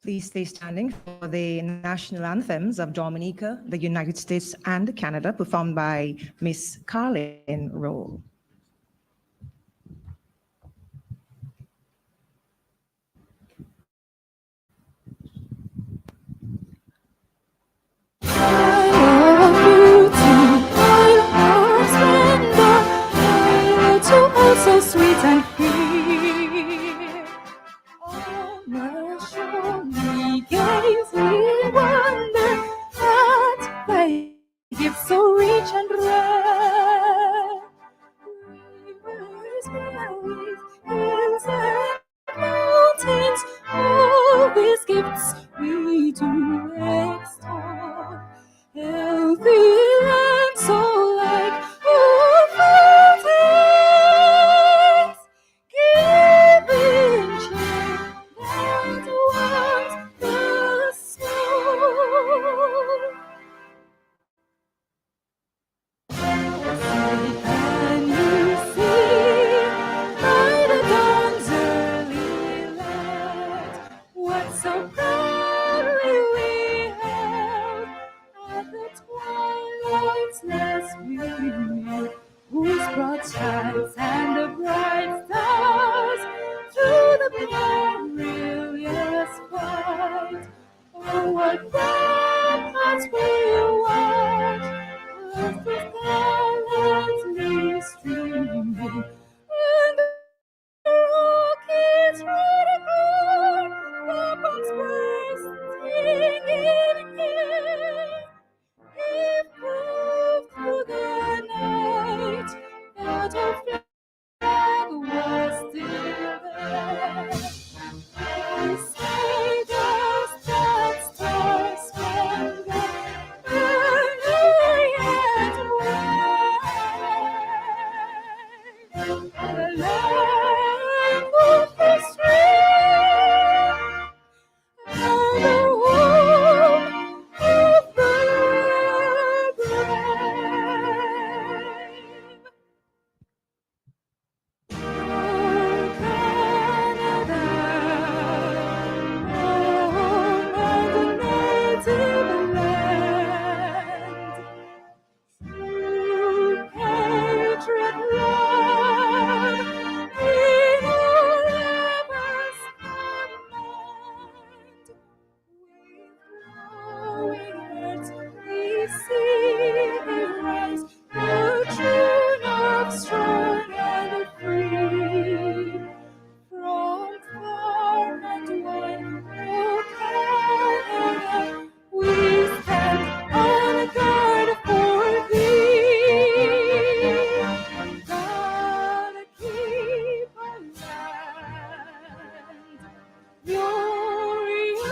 Please stay standing for the national anthems of Dominica, the United States, and Canada, performed by Miss Carlin Roll. So sweet and free. Oh, show me gaze me wonder at thy gift so rich and rare. Rivers, valleys, hills, and mountains, all these gifts we do extol. Healthy and so like fountains, giving shade that warms the soul. Can you see by the dawn's early light what so proudly we held at the twilight's last gleaming, whose broad skies and the bright stars through the perilous fight? Oh, what ramparts we watch as the silently streaming, and the rocket's red glow, weapons bursting in air. Give proof through the night that our flag was still there. We say just that star-spangled banner yet wave, the land of history and the home of the brave. Oh, Canada, home and native land, true patriot love in our lovers' command. With glowing hearts we see thee rise, the tune of strong and free. From far and wide, O Canada, we stand on guard for thee. God keep our land glorious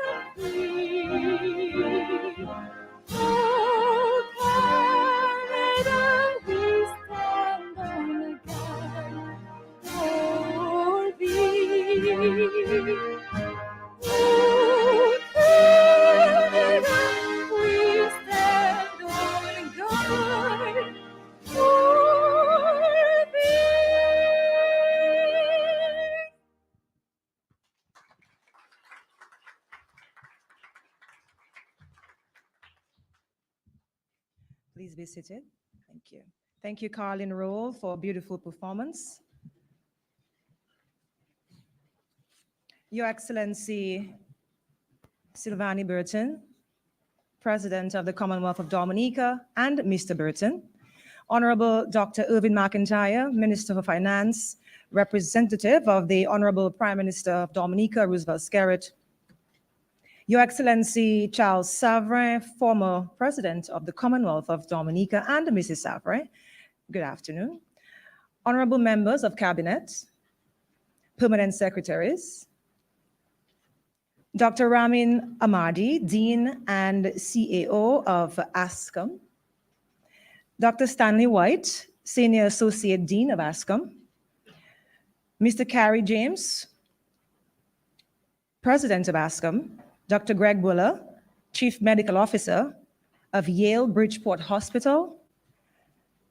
and free. Oh, Canada, we stand on guard for thee. Oh, Canada, we stand on guard for thee. Please be seated. Thank you. Thank you, Carlin Roll, for a beautiful performance. Your Excellency Silvani Burton, President of the Commonwealth of Dominica, and Mr. Burton, Honorable Dr. Irvin McIntyre, Minister for Finance, representative of the Honorable Prime Minister of Dominica, Roosevelt Skerrit, Your Excellency Charles Savre, former President of the Commonwealth of Dominica, and Mrs. Savre, good afternoon. Honorable members of Cabinet, permanent secretaries, Dr. Ramin Ahmadi, Dean and CAO of ASCOM, Dr. Stanley White, Senior Associate Dean of ASCOM, Mr. Carey James, President of ASCOM, Dr. Greg Buller, Chief Medical Officer of Yale Bridgeport Hospital,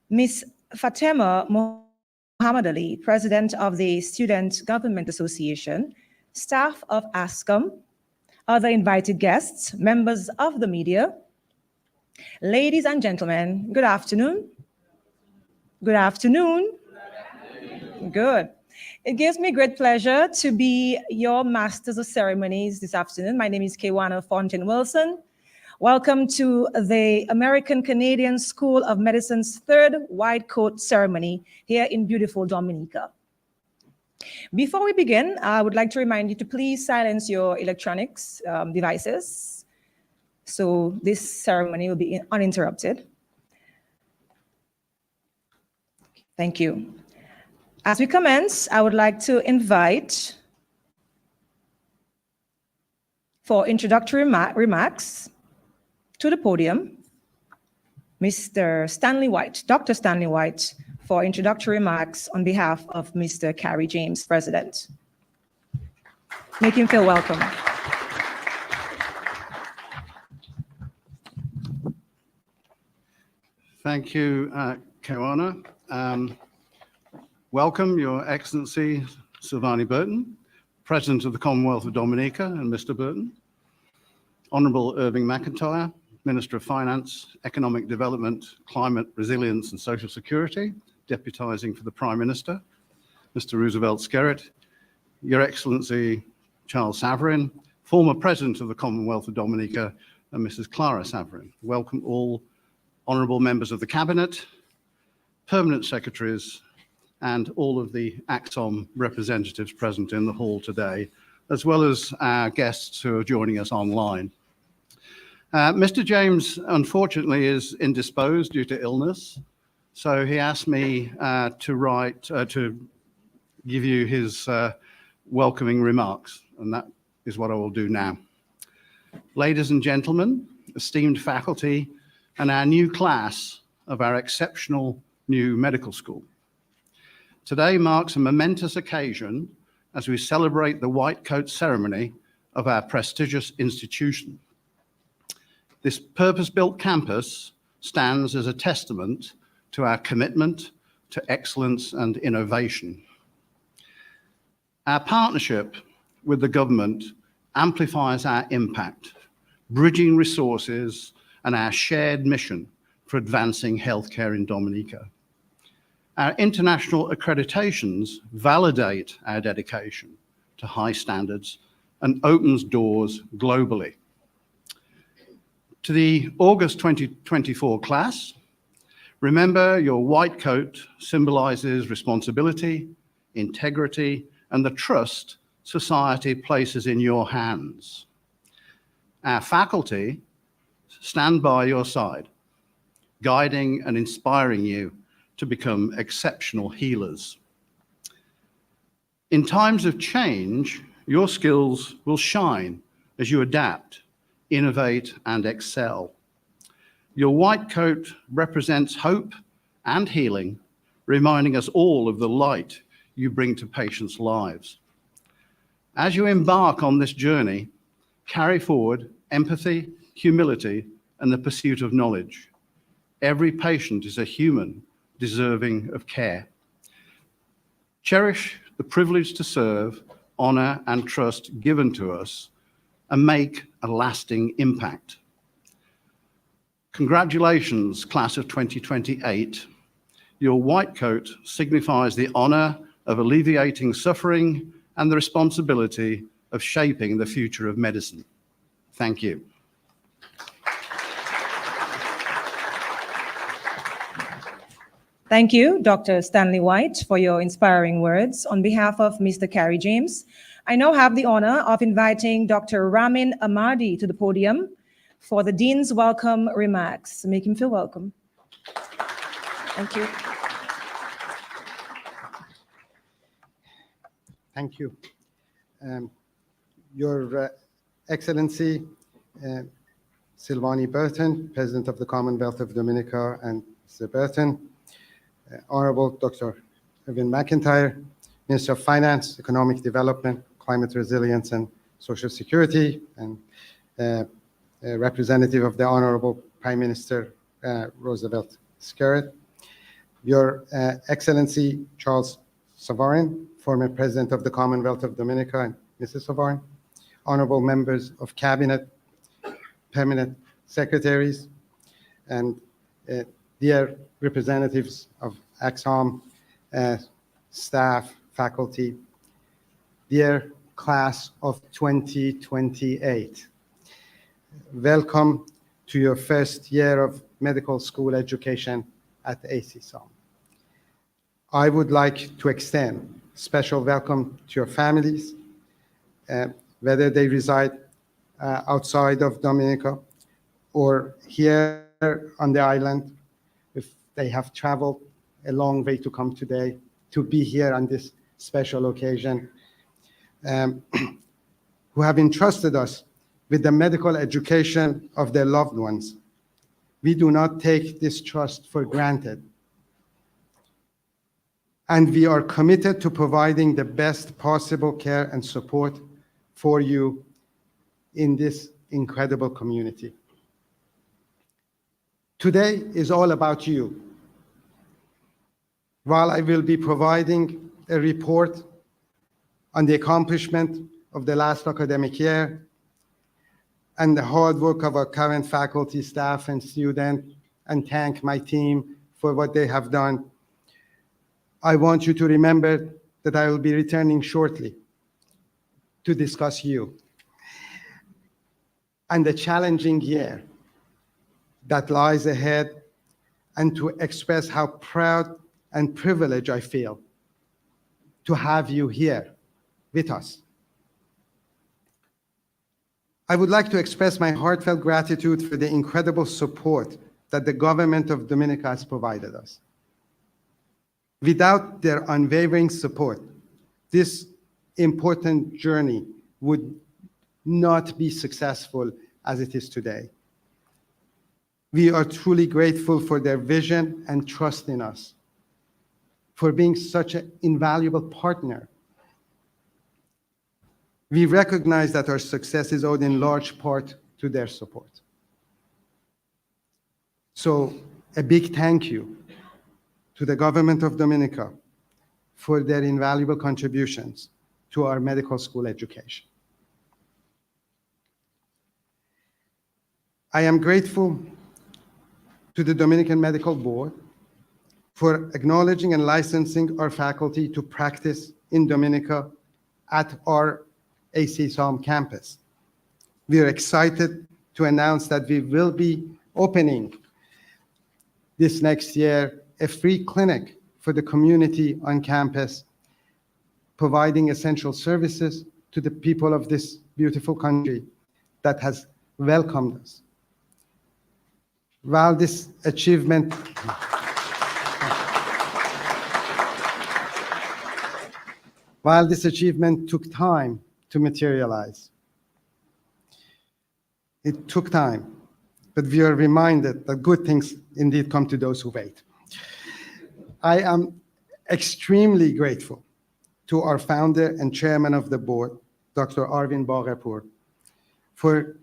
Ms. Fatima Muhammad Ali, President of the Student Government Association, staff of ASCOM, other invited guests, members of the media, ladies and gentlemen, good afternoon. Good afternoon. Good. It gives me great pleasure to be your Masters of Ceremonies this afternoon. My name is Kewana Fontaine Wilson. Welcome to the American Canadian School of Medicine's third White Coat ceremony here in beautiful Dominica. Before we begin, I would like to remind you to please silence your electronics devices, so this ceremony will be uninterrupted. Thank you. As we commence, I would like to invite for introductory remarks to the podium, Mr. Stanley White, Dr. Stanley White, for introductory remarks on behalf of Mr. Carey James, President. Make him feel welcome. Thank you, Kewana. Welcome, Your Excellency Silvani Burton, President of the Commonwealth of Dominica, and Mr. Burton. Honourable Irving McIntyre, Minister of Finance, Economic Development, Climate Resilience and Social Security, deputising for the Prime Minister. Mr. Roosevelt Skerritt, Your Excellency Charles Savarin, former President of the Commonwealth of Dominica, and Mrs. Clara Savarin. Welcome all honourable members of the Cabinet, permanent secretaries, and all of the ACSOM representatives present in the hall today, as well as our guests who are joining us online. Mr. James, unfortunately, is indisposed due to illness, so he asked me to give you his welcoming remarks, and that is what I will do now. Ladies and gentlemen, esteemed faculty, and our new class of our exceptional new medical school. Today marks a momentous occasion as we celebrate the White Coat ceremony of our prestigious institution. This purpose-built campus stands as a testament to our commitment to excellence and innovation. Our partnership with the government amplifies our impact, bridging resources and our shared mission for advancing healthcare in Dominica. Our international accreditations validate our dedication to high standards and opens doors globally. To the August 2024 class, remember your white coat symbolizes responsibility, integrity, and the trust society places in your hands. Our faculty stand by your side, guiding and inspiring you to become exceptional healers. In times of change, your skills will shine as you adapt, innovate, and excel. Your white coat represents hope and healing, reminding us all of the light you bring to patients' lives. As you embark on this journey, carry forward empathy, humility, and the pursuit of knowledge. Every patient is a human deserving of care. Cherish the privilege to serve, honor, and trust given to us, and make a lasting impact. Congratulations, class of 2028. Your white coat signifies the honor of alleviating suffering and the responsibility of shaping the future of medicine. Thank you. Thank you, Dr. Stanley White, for your inspiring words. On behalf of Mr. Carey James, I now have the honor of inviting Dr. Ramin Ahmadi to the podium for the Dean's welcome remarks. Make him feel welcome. Thank you. Thank you. Your Excellency, Silvani Burton, President of the Commonwealth of Dominica, and Mr. Burton, Honorable Dr. Irving McIntyre, Minister of Finance, Economic Development, Climate Resilience and Social Security, and representative of the Honorable Prime Minister Roosevelt Skerritt, Your Excellency Charles Savarin, former President of the Commonwealth of Dominica, and Mrs. Savarin, honorable members of Cabinet, permanent secretaries, and dear representatives of ACSOM, staff, faculty, dear class of 2028. Welcome to your first year of medical school education at ACSOM. I would like to extend special welcome to your families, whether they reside outside of Dominica or here on the island, if they have traveled a long way to come today to be here on this special occasion, who have entrusted us with the medical education of their loved ones. We do not take this trust for granted. And we are committed to providing the best possible care and support for you in this incredible community. Today is all about you. While I will be providing a report on the accomplishment of the last academic year and the hard work of our current faculty, staff, and students, and thank my team for what they have done, I want you to remember that I will be returning shortly to discuss you and the challenging year that lies ahead, and to express how proud and privileged I feel to have you here with us. I would like to express my heartfelt gratitude for the incredible support that the government of Dominica has provided us. Without their unwavering support, this important journey would not be successful as it is today. We are truly grateful for their vision and trust in us, for being such an invaluable partner. We recognize that our success is owed in large part to their support. So a big thank you to the government of Dominica for their invaluable contributions to our medical school education. I am grateful to the Dominican Medical Board for acknowledging and licensing our faculty to practice in Dominica at our ACSOM campus. We are excited to announce that we will be opening this next year a free clinic for the community on campus, providing essential services to the people of this beautiful country that has welcomed us. While this achievement took time to materialize, it took time, but we are reminded that good things indeed come to those who wait. I am extremely grateful to our founder and chairman of the board, Dr. Arvind Bhagarpur, for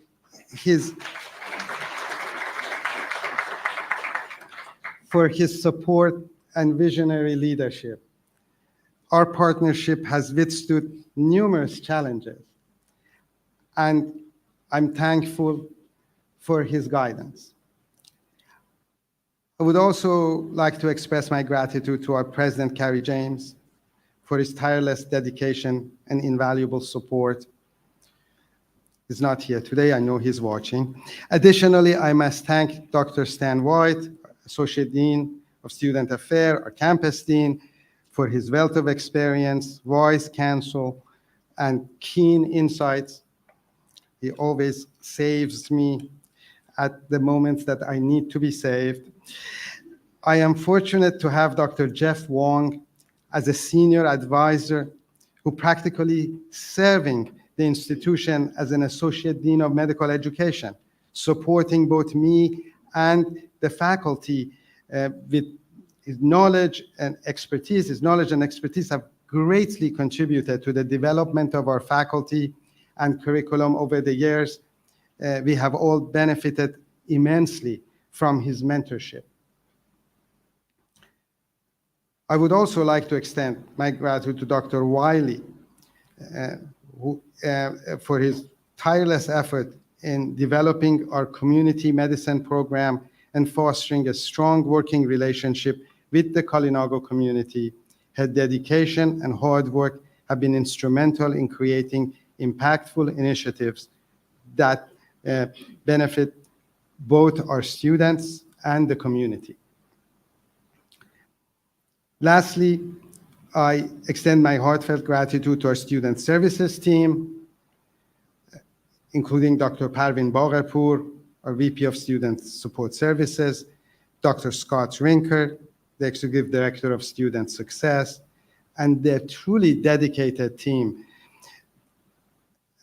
his support and visionary leadership. Our partnership has withstood numerous challenges, and I'm thankful for his guidance. I would also like to express my gratitude to our President, Kerry James, for his tireless dedication and invaluable support. He's not here today, I know he's watching. Additionally, I must thank Dr. Stan White, Associate Dean of Student Affairs, our campus dean, for his wealth of experience, wise counsel, and keen insights. He always saves me at the moments that I need to be saved. I am fortunate to have Dr. Jeff Wong as a senior advisor who practically serving the institution as an Associate Dean of Medical Education, supporting both me and the faculty with his knowledge and expertise. His knowledge and expertise have greatly contributed to the development of our faculty and curriculum over the years. We have all benefited immensely from his mentorship. I would also like to extend my gratitude to Dr. Wiley for his tireless effort in developing our community medicine program and fostering a strong working relationship with the Kalinago community. Her dedication and hard work have been instrumental in creating impactful initiatives that benefit both our students and the community. Lastly, I extend my heartfelt gratitude to our student services team, including Dr. Parvin Bagherpour, our VP of Student Support Services, Dr. Scott Rinker, the Executive Director of Student Success, and their truly dedicated team.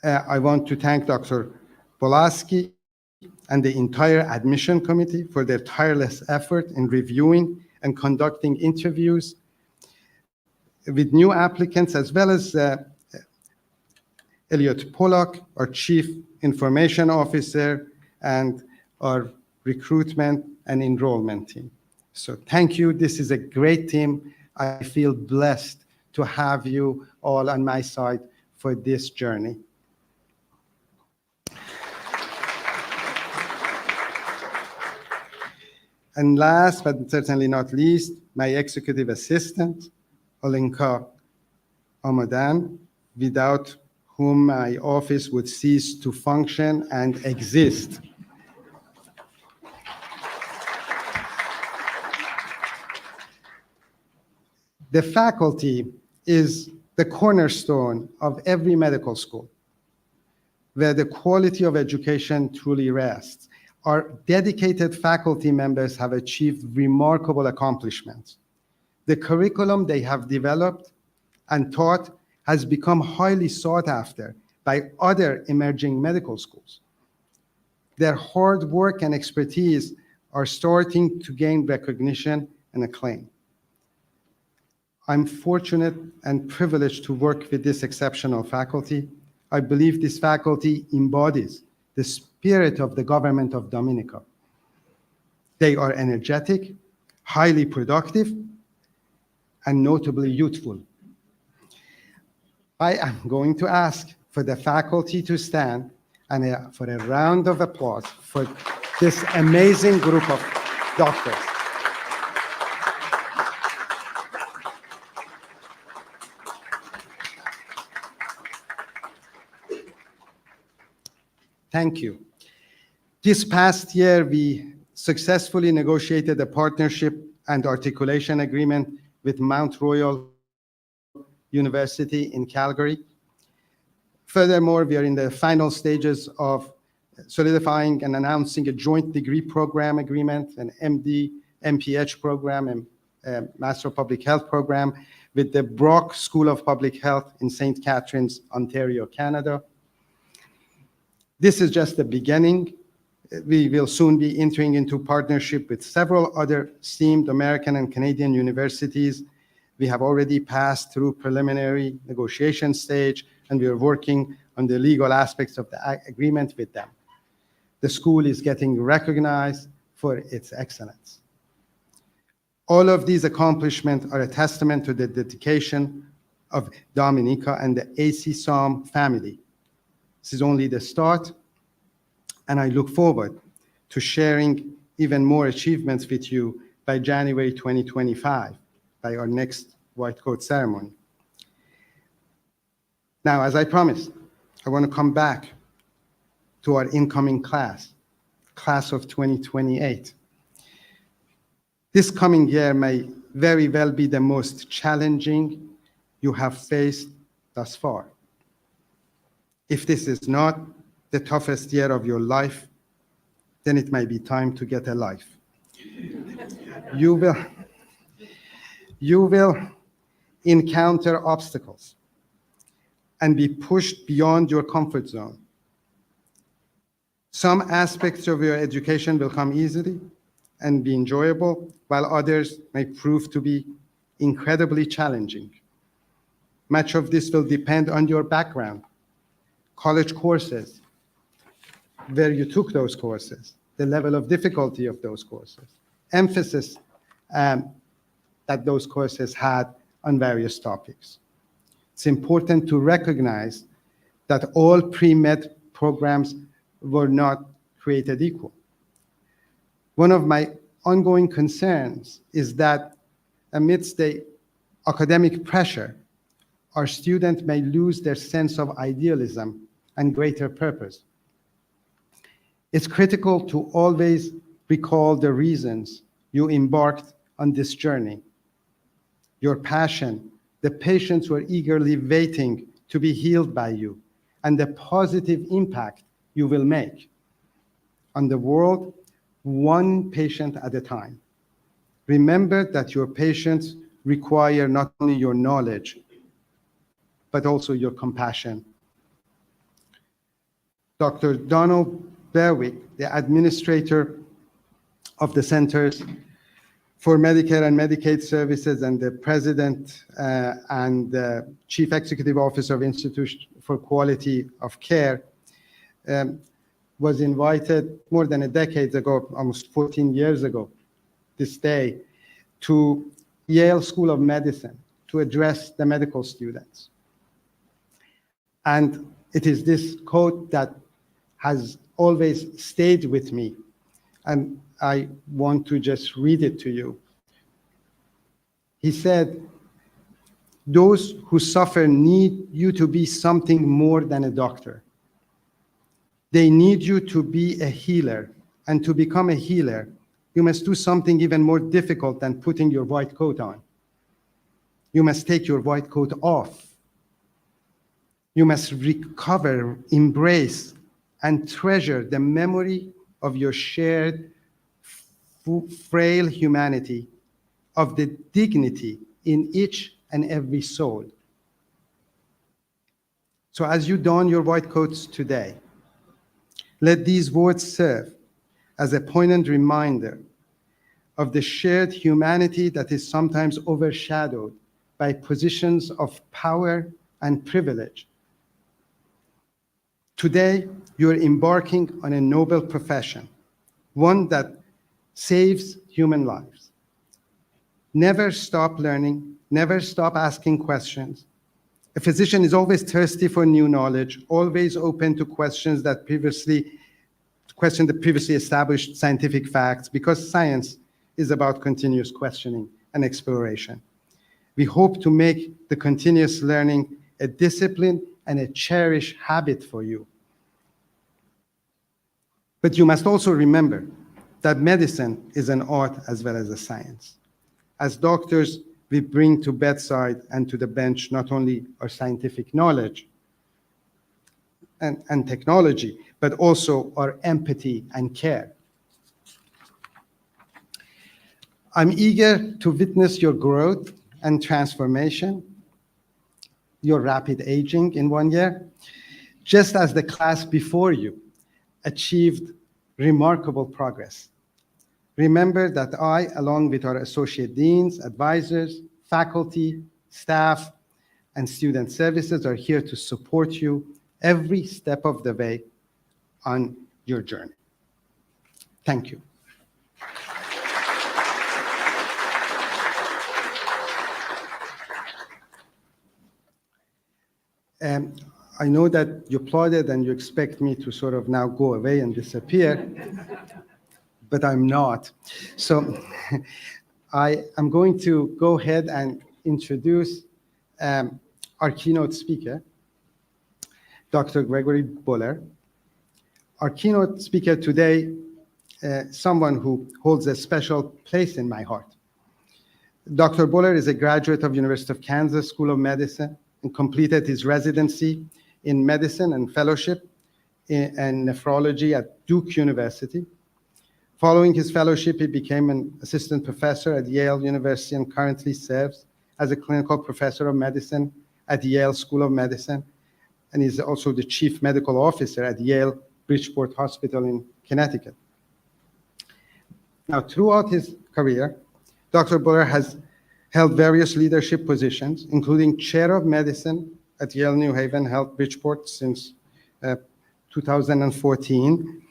I want to thank Dr. Polaski and the entire admission committee for their tireless effort in reviewing and conducting interviews with new applicants, as well as Elliot Pollock, our Chief Information Officer, and our recruitment and enrollment team. So thank you. This is a great team. I feel blessed to have you all on my side for this journey. And last, but certainly not least, my executive assistant, Olenka Amadan, without whom my office would cease to function and exist. The faculty is the cornerstone of every medical school, where the quality of education truly rests. Our dedicated faculty members have achieved remarkable accomplishments. The curriculum they have developed and taught has become highly sought after by other emerging medical schools. Their hard work and expertise are starting to gain recognition and acclaim. I'm fortunate and privileged to work with this exceptional faculty. I believe this faculty embodies the spirit of the government of Dominica. They are energetic, highly productive, and notably youthful. I am going to ask for the faculty to stand and for a round of applause for this amazing group of doctors. Thank you. This past year, we successfully negotiated a partnership and articulation agreement with Mount Royal University in Calgary. Furthermore, we are in the final stages of solidifying and announcing a joint degree program agreement, an MD, MPH program, and a Master of Public Health program with the Brock School of Public Health in St. Catharines, Ontario, Canada. This is just the beginning. We will soon be entering into partnership with several other esteemed American and Canadian universities. We have already passed through preliminary negotiation stage, and we are working on the legal aspects of the agreement with them. The school is getting recognized for its excellence. All of these accomplishments are a testament to the dedication of Dominica and the ACSOM family. This is only the start, and I look forward to sharing even more achievements with you by January 2025, by our next white coat ceremony. Now, as I promised, I want to come back to our incoming class of 2028. This coming year may very well be the most challenging you have faced thus far. If this is not the toughest year of your life, then it might be time to get a life. You will encounter obstacles and be pushed beyond your comfort zone. Some aspects of your education will come easily and be enjoyable, while others may prove to be incredibly challenging. Much of this will depend on your background, college courses, where you took those courses, the level of difficulty of those courses, emphasis that those courses had on various topics. It's important to recognize that all pre-med programs were not created equal. One of my ongoing concerns is that amidst the academic pressure, our students may lose their sense of idealism and greater purpose. It's critical to always recall the reasons you embarked on this journey, your passion, the patients who are eagerly waiting to be healed by you, and the positive impact you will make on the world, one patient at a time. Remember that your patients require not only your knowledge, but also your compassion. Dr. Donald Berwick, the administrator of the Centers for Medicare and Medicaid Services and the president and the chief executive officer of Institute for Quality of Care, was invited more than a decade ago, almost 14 years ago, this day, to Yale School of Medicine to address the medical students. And it is this quote that has always stayed with me, and I want to just read it to you. He said, "Those who suffer need you to be something more than a doctor. They need you to be a healer, and to become a healer, you must do something even more difficult than putting your white coat on. You must take your white coat off. You must recover, embrace, and treasure the memory of your shared frail humanity, of the dignity in each and every soul." So as you don your white coats today, let these words serve as a poignant reminder of the shared humanity that is sometimes overshadowed by positions of power and privilege. Today, you're embarking on a noble profession, one that saves human lives. Never stop learning, never stop asking questions. A physician is always thirsty for new knowledge, always open to question the previously established scientific facts, because science is about continuous questioning and exploration. We hope to make the continuous learning a discipline and a cherished habit for you. But you must also remember that medicine is an art as well as a science. As doctors, we bring to bedside and to the bench not only our scientific knowledge and technology, but also our empathy and care. I'm eager to witness your growth and transformation, your rapid aging in 1 year, just as the class before you achieved remarkable progress. Remember that I, along with our associate deans, advisors, faculty, staff, and student services, are here to support you every step of the way on your journey. Thank you. I know that you applauded and you expect me to sort of now go away and disappear, but I'm not. So I am going to go ahead and introduce our keynote speaker, Dr. Gregory Buller. Our keynote speaker today, someone who holds a special place in my heart. Dr. Buller is a graduate of University of Kansas School of Medicine and completed his residency in medicine and fellowship in nephrology at Duke University. Following his fellowship, he became an assistant professor at Yale University and currently serves as a clinical professor of medicine at Yale School of Medicine, and is also the chief medical officer at Yale Bridgeport Hospital in Connecticut. Now, throughout his career, Dr. Buller has held various leadership positions, including chair of medicine at Yale New Haven Health Bridgeport since 2014.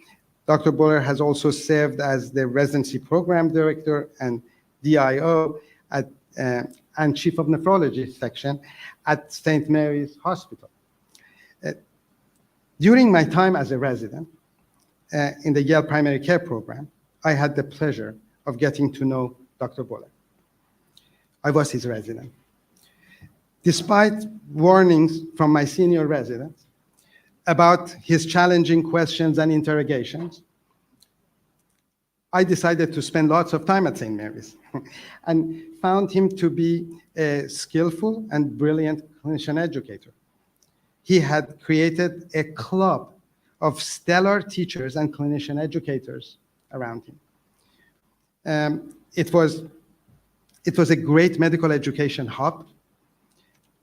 Dr. Buller has also served as the residency program director and DIO at and chief of nephrology section at St. Mary's Hospital. During my time as a resident in the Yale Primary Care Program, I had the pleasure of getting to know Dr. Buller. I was his resident. Despite warnings from my senior residents about his challenging questions and interrogations, I decided to spend lots of time at St. Mary's and found him to be a skillful and brilliant clinician educator. He had created a club of stellar teachers and clinician educators around him. It was a great medical education hub.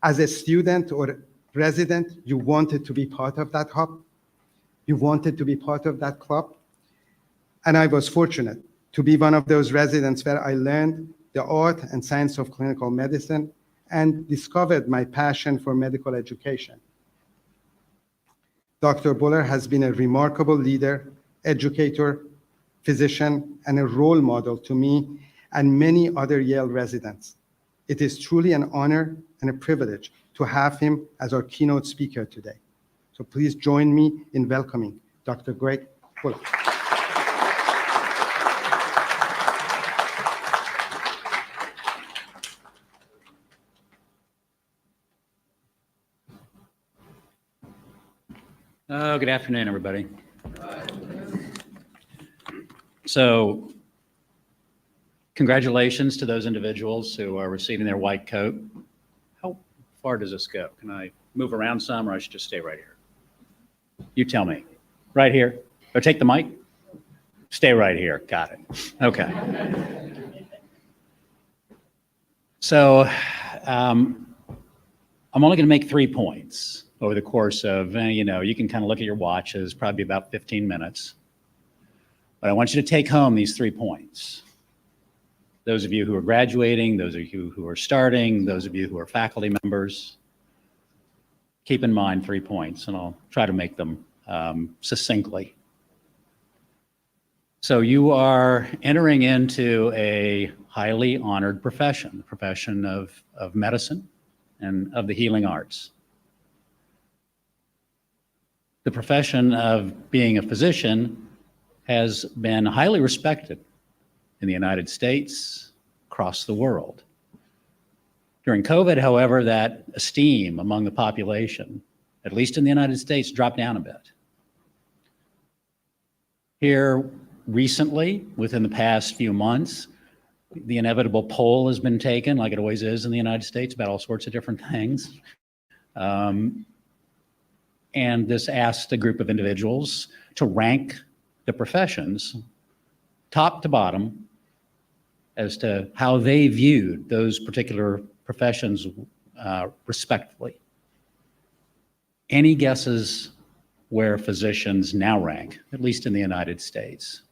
As a student or resident, you wanted to be part of that hub. You wanted to be part of that club. And I was fortunate to be one of those residents where I learned the art and science of clinical medicine and discovered my passion for medical education. Dr. Buller has been a remarkable leader, educator, physician, and a role model to me and many other Yale residents. It is truly an honor and a privilege to have him as our keynote speaker today. So please join me in welcoming Dr. Greg Buller. Good afternoon, everybody. So, congratulations to those individuals who are receiving their white coat. How far does this go? Can I move around some, or I should just stay right here? You tell me. Right here? Or take the mic? Stay right here. Got it. Okay. So, I'm only going to make 3 points over the course of, you can kind of look at your watches, probably about 15 minutes. But I want you to take home these 3 points. Those of you who are graduating, those of you who are starting, those of you who are faculty members, keep in mind 3 points, and I'll try to make them succinctly. So you are entering into a highly honored profession, the profession of medicine and of the healing arts. The profession of being a physician has been highly respected in the United States, across the world. During COVID, however, that esteem among the population, at least in the United States, dropped down a bit. Here recently, within the past few months, the inevitable poll has been taken, like it always is in the United States, about all sorts of different things. And this asked a group of individuals to rank the professions, top to bottom, as to how they viewed those particular professions respectively. Any guesses where physicians now rank, at least in the United States?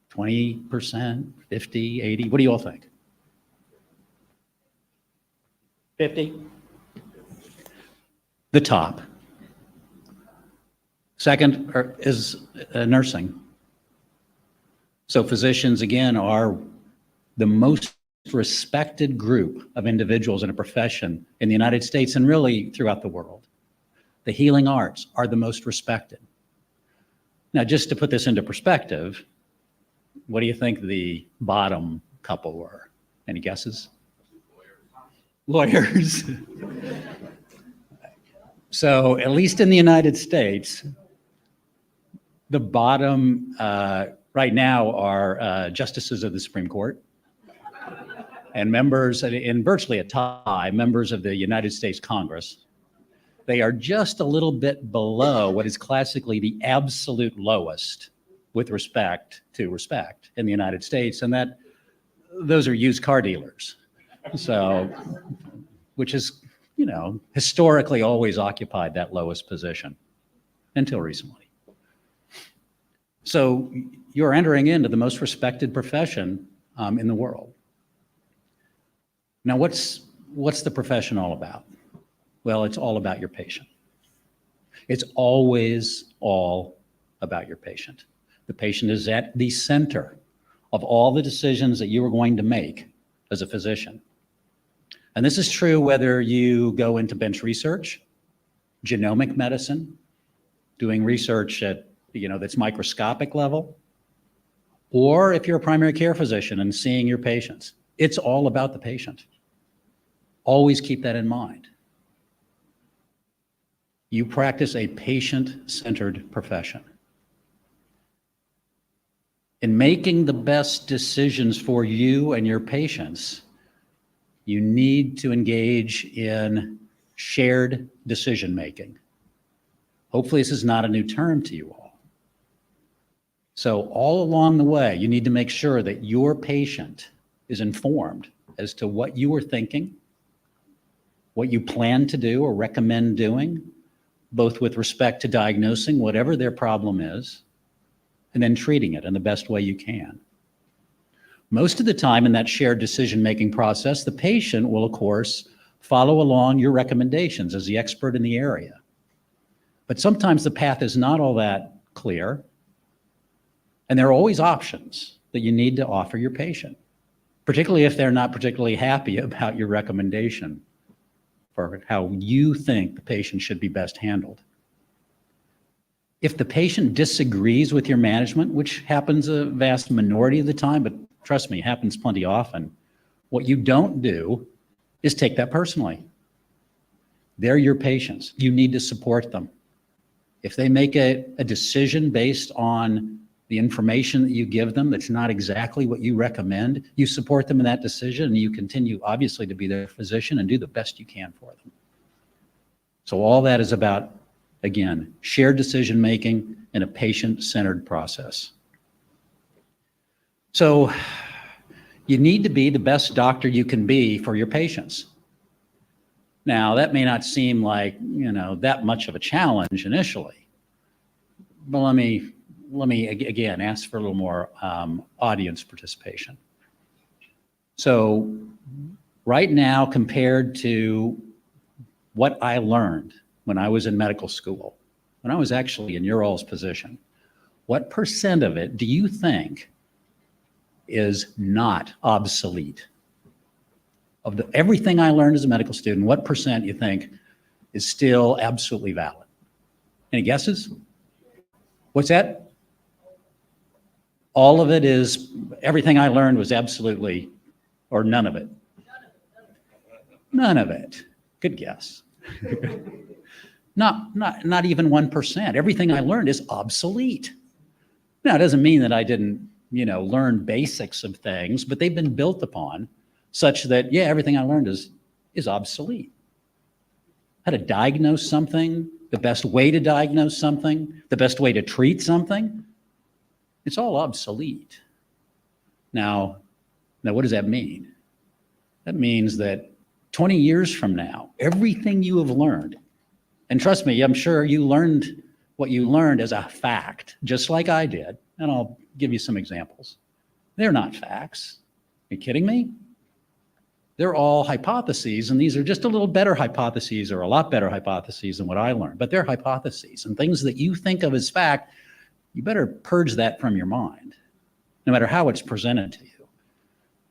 20%, 50, 80? What do you all think? 50? The top. Second is nursing. So physicians, again, are the most respected group of individuals in a profession in the United States and really throughout the world. The healing arts are the most respected. Now, just to put this into perspective, what do you think the bottom couple were? Any guesses? Lawyers. So, at least in the United States, the bottom right now are justices of the Supreme Court and members, in virtually a tie, members of the United States Congress. They are just a little bit below what is classically the absolute lowest with respect to respect in the United States, and that those are used car dealers. So, which is, historically always occupied that lowest position until recently. So you're entering into the most respected profession in the world. Now, what's the profession all about? Well, it's all about your patient. It's always all about your patient. The patient is at the center of all the decisions that you are going to make as a physician. And this is true whether you go into bench research, genomic medicine, doing research at, that's microscopic level, or if you're a primary care physician and seeing your patients. It's all about the patient. Always keep that in mind. You practice a patient-centered profession. In making the best decisions for you and your patients, you need to engage in shared decision-making. Hopefully, this is not a new term to you all. So all along the way, you need to make sure that your patient is informed as to what you are thinking, what you plan to do or recommend doing, both with respect to diagnosing whatever their problem is, and then treating it in the best way you can. Most of the time in that shared decision-making process, the patient will, of course, follow along your recommendations as the expert in the area. But sometimes the path is not all that clear, and there are always options that you need to offer your patient, particularly if they're not particularly happy about your recommendation for how you think the patient should be best handled. If the patient disagrees with your management, which happens a vast minority of the time, but trust me, it happens plenty often, what you don't do is take that personally. They're your patients. You need to support them. If they make a decision based on the information that you give them that's not exactly what you recommend, you support them in that decision, and you continue, obviously, to be their physician and do the best you can for them. So all that is about, again, shared decision-making in a patient-centered process. So you need to be the best doctor you can be for your patients. Now, that may not seem like, that much of a challenge initially, but let me again ask for a little more audience participation. So right now, compared to what I learned when I was in medical school, when I was actually in your all's position, what % of it do you think is not obsolete? Of everything I learned as a medical student, what % you think is still absolutely valid? Any guesses? What's that? All of it is, everything I learned was absolutely, or none of it? None of it. Good guess. Not even 1%. Everything I learned is obsolete. Now, it doesn't mean that I didn't, learn basics of things, but they've been built upon such that, yeah, everything I learned is obsolete. How to diagnose something, the best way to diagnose something, the best way to treat something, it's all obsolete. Now, what does that mean? That means that 20 years from now, everything you have learned, and trust me, I'm sure you learned what you learned as a fact, just like I did, and I'll give you some examples. They're not facts. Are you kidding me? They're all hypotheses, and these are just a little better hypotheses or a lot better hypotheses than what I learned, but they're hypotheses, and things that you think of as fact, you better purge that from your mind, no matter how it's presented to you.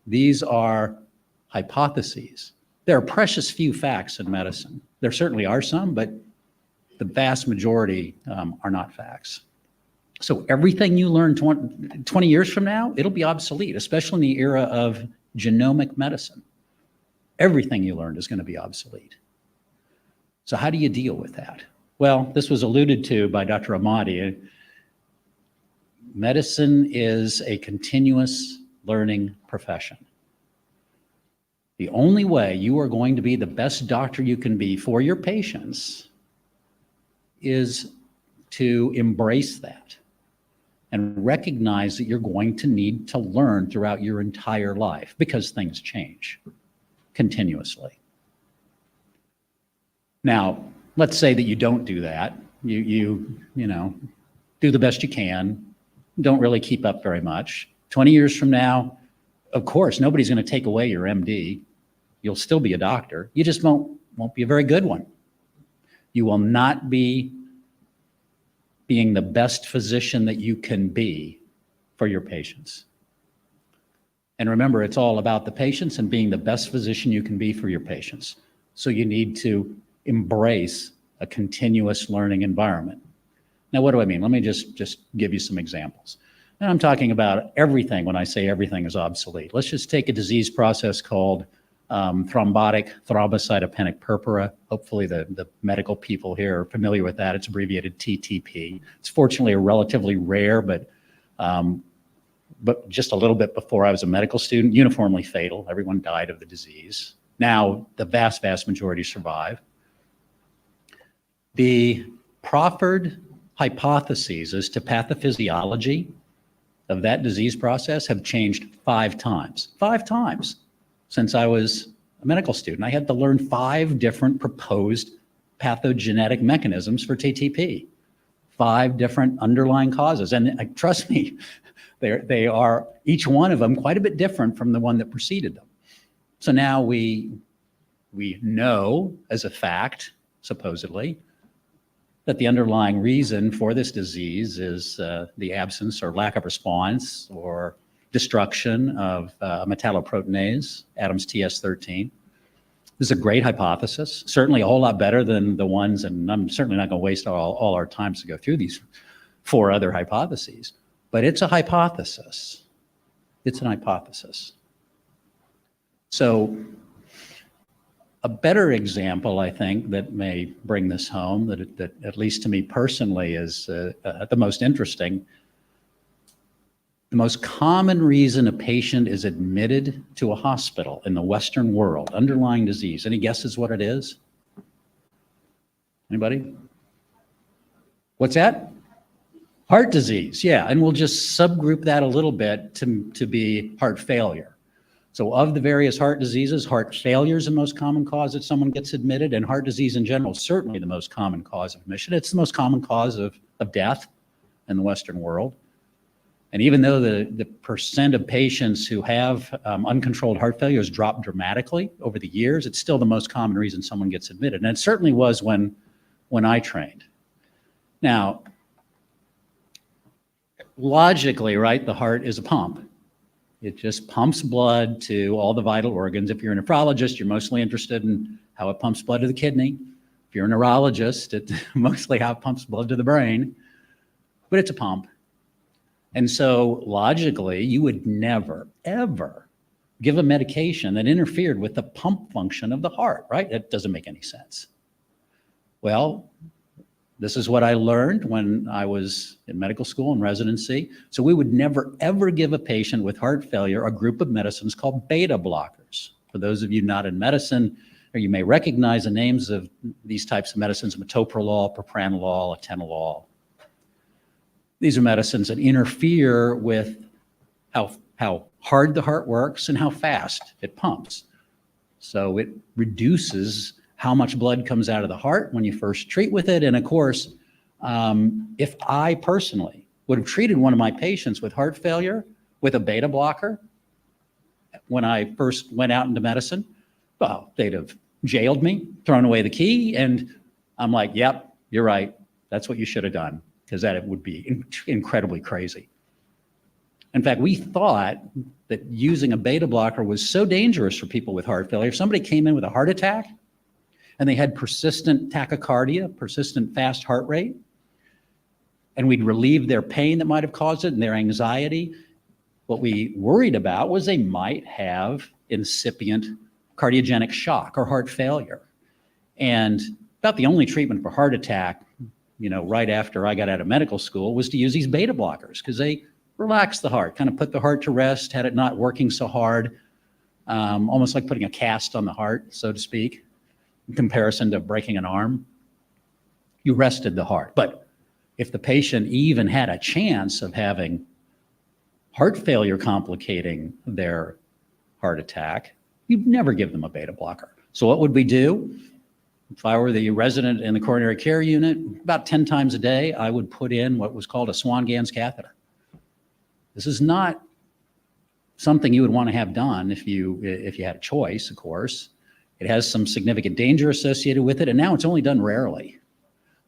These are hypotheses. There are precious few facts in medicine. There certainly are some, but the vast majority are not facts. So everything you learn 20 years from now, it'll be obsolete, especially in the era of genomic medicine. Everything you learned is going to be obsolete. So how do you deal with that? Well, this was alluded to by Dr. Ahmadi. Medicine is a continuous learning profession. The only way you are going to be the best doctor you can be for your patients is to embrace that and recognize that you're going to need to learn throughout your entire life because things change continuously. Now, let's say that you don't do that. You do the best you can, don't really keep up very much. 20 years from now, of course, nobody's going to take away your MD. You'll still be a doctor. You just won't be a very good one. You will not be being the best physician that you can be for your patients. And remember, it's all about the patients and being the best physician you can be for your patients. So you need to embrace a continuous learning environment. Now, what do I mean? Let me just give you some examples. And I'm talking about everything when I say everything is obsolete. Let's just take a disease process called thrombotic thrombocytopenic purpura. Hopefully the medical people here are familiar with that. It's abbreviated TTP. It's fortunately a relatively rare, but just a little bit before I was a medical student, uniformly fatal. Everyone died of the disease. Now, the vast, vast majority survive. The proffered hypotheses as to pathophysiology of that disease process have changed 5 times. 5 times since I was a medical student. I had to learn 5 different proposed pathogenetic mechanisms for TTP. 5 different underlying causes. And trust me, they are, each one of them, quite a bit different from the one that preceded them. So now we know as a fact, supposedly, that the underlying reason for this disease is the absence or lack of response or destruction of metalloproteinase, Adams TS13. This is a great hypothesis, certainly a whole lot better than the ones, and I'm certainly not going to waste all our time to go through these 4 other hypotheses, but it's a hypothesis. It's an hypothesis. So a better example, I think, that may bring this home, that at least to me personally is the most interesting. The most common reason a patient is admitted to a hospital in the Western world, underlying disease. Any guesses what it is? Anybody? What's that? Heart disease, yeah. And we'll just subgroup that a little bit to be heart failure. So of the various heart diseases, heart failure is the most common cause that someone gets admitted, and heart disease in general is certainly the most common cause of admission. It's the most common cause of death in the Western world. And even though the percent of patients who have uncontrolled heart failure has dropped dramatically over the years, it's still the most common reason someone gets admitted. And it certainly was when I trained. Now, logically, right, the heart is a pump. It just pumps blood to all the vital organs. If you're a nephrologist, you're mostly interested in how it pumps blood to the kidney. If you're a neurologist, it's mostly how it pumps blood to the brain. But it's a pump. And so logically, you would never, ever give a medication that interfered with the pump function of the heart, right? That doesn't make any sense. Well, this is what I learned when I was in medical school and residency. So we would never, ever give a patient with heart failure a group of medicines called beta blockers. For those of you not in medicine, or you may recognize the names of these types of medicines: metoprolol, propranolol, atenolol. These are medicines that interfere with how hard the heart works and how fast it pumps. So it reduces how much blood comes out of the heart when you first treat with it. And of course, if I personally would have treated one of my patients with heart failure with a beta blocker when I first went out into medicine, well, they'd have jailed me, thrown away the key. And I'm like, yep, you're right. That's what you should have done, because that would be incredibly crazy. In fact, we thought that using a beta blocker was so dangerous for people with heart failure. If somebody came in with a heart attack and they had persistent tachycardia, persistent fast heart rate, and we'd relieve their pain that might have caused it and their anxiety, what we worried about was they might have incipient cardiogenic shock or heart failure. And about the only treatment for heart attack, right after I got out of medical school, was to use these beta blockers, because they relaxed the heart, kind of put the heart to rest, had it not working so hard, almost like putting a cast on the heart, so to speak, in comparison to breaking an arm. You rested the heart. But if the patient even had a chance of having heart failure complicating their heart attack, you'd never give them a beta blocker. So what would we do? If I were the resident in the coronary care unit, about 10 times a day, I would put in what was called a Swan-Ganz catheter. This is not something you would want to have done if you had a choice, of course. It has some significant danger associated with it, and now it's only done rarely.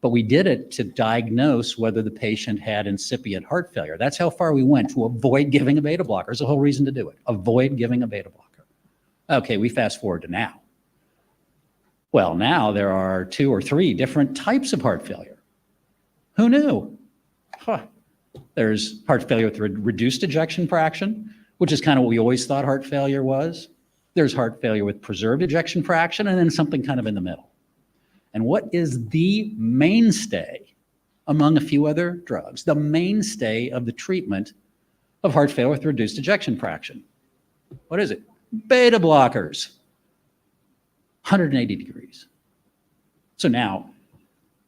but we did it to diagnose whether the patient had incipient heart failure. That's how far we went to avoid giving a beta blocker. There's a whole reason to do it. Avoid giving a beta blocker. Okay, we fast forward to now. Well, now there are 2 or 3 different types of heart failure. Who knew? There's heart failure with reduced ejection fraction, which is kind of what we always thought heart failure was. There's heart failure with preserved ejection fraction, and then something kind of in the middle. And what is the mainstay, among a few other drugs, the mainstay of the treatment of heart failure with reduced ejection fraction? What is it? Beta blockers. 180 degrees. So now,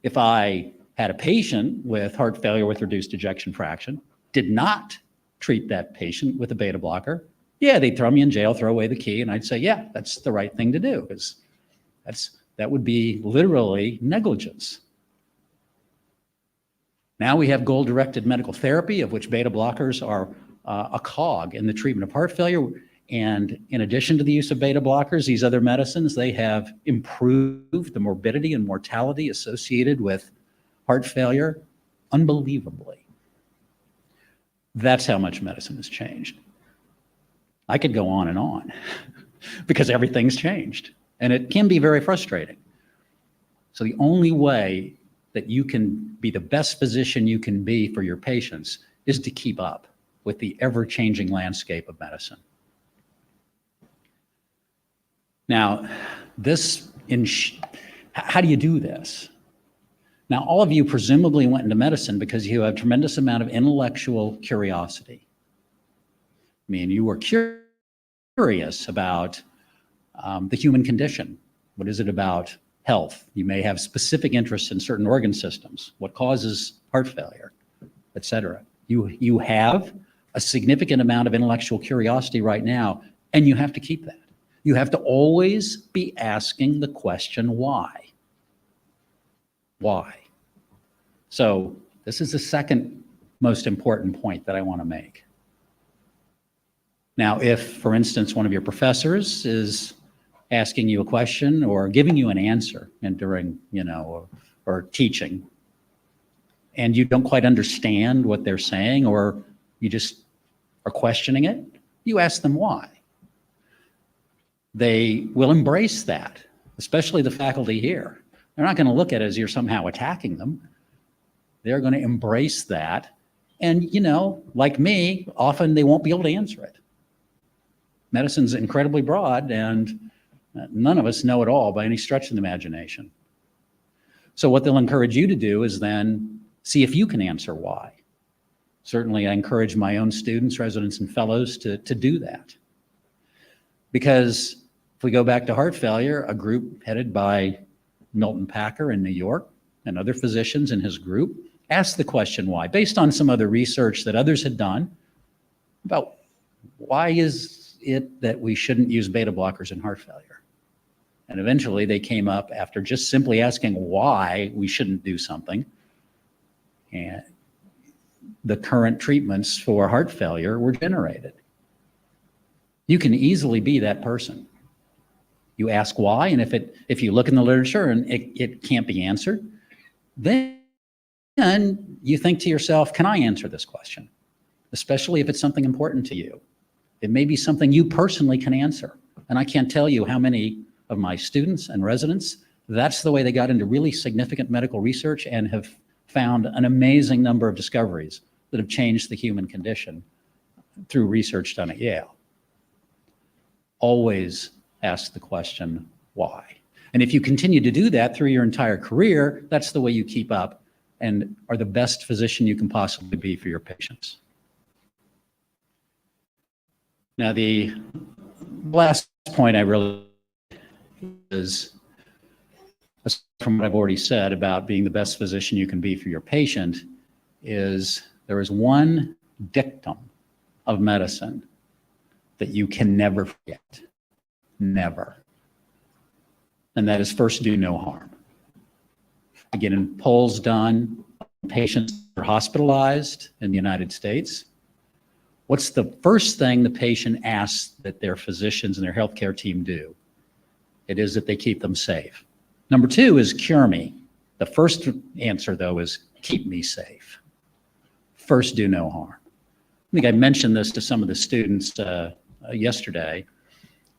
if I had a patient with heart failure with reduced ejection fraction, did not treat that patient with a beta blocker, yeah, they'd throw me in jail, throw away the key, and I'd say, yeah, that's the right thing to do, because that would be literally negligence. Now we have goal-directed medical therapy, of which beta blockers are a cog in the treatment of heart failure. And in addition to the use of beta blockers, these other medicines, they have improved the morbidity and mortality associated with heart failure unbelievably. That's how much medicine has changed. I could go on because everything's changed, and it can be very frustrating. So the only way that you can be the best physician you can be for your patients is to keep up with the ever-changing landscape of medicine. Now, how do you do this? Now, all of you presumably went into medicine because you have a tremendous amount of intellectual curiosity. I mean, you were curious about the human condition. What is it about health? You may have specific interests in certain organ systems. What causes heart failure, et cetera. You have a significant amount of intellectual curiosity right now, and you have to keep that. You have to always be asking the question, why? Why? So this is the second most important point that I want to make. Now, if, for instance, one of your professors is asking you a question or giving you an answer and during, or teaching, and you don't quite understand what they're saying, or you just are questioning it, you ask them why. They will embrace that, especially the faculty here. They're not going to look at it as you're somehow attacking them. They're going to embrace that. And, like me, often they won't be able to answer it. Medicine's incredibly broad, and none of us know it all by any stretch of the imagination. So what they'll encourage you to do is then see if you can answer why. Certainly, I encourage my own students, residents, and fellows to do that. Because if we go back to heart failure, a group headed by Milton Packer in New York and other physicians in his group asked the question why, based on some other research that others had done about why is it that we shouldn't use beta blockers in heart failure. And eventually they came up after just simply asking why we shouldn't do something. And the current treatments for heart failure were generated. You can easily be that person. You ask why, and if you look in the literature and it can't be answered, then you think to yourself, can I answer this question? Especially if it's something important to you. It may be something you personally can answer. And I can't tell you how many of my students and residents, that's the way they got into really significant medical research and have found an amazing number of discoveries that have changed the human condition through research done at Yale. Always ask the question, why? And if you continue to do that through your entire career, that's the way you keep up and are the best physician you can possibly be for your patients. Now, the last point I really is, from what I've already said about being the best physician you can be for your patient, is there is one dictum of medicine that you can never forget, never. And that is first do no harm. Again, in polls done, patients are hospitalized in the United States. What's the first thing the patient asks that their physicians and their healthcare team do? It is that they keep them safe. Number two is cure me. The first answer, though, is keep me safe. First, do no harm. I think I mentioned this to some of the students yesterday.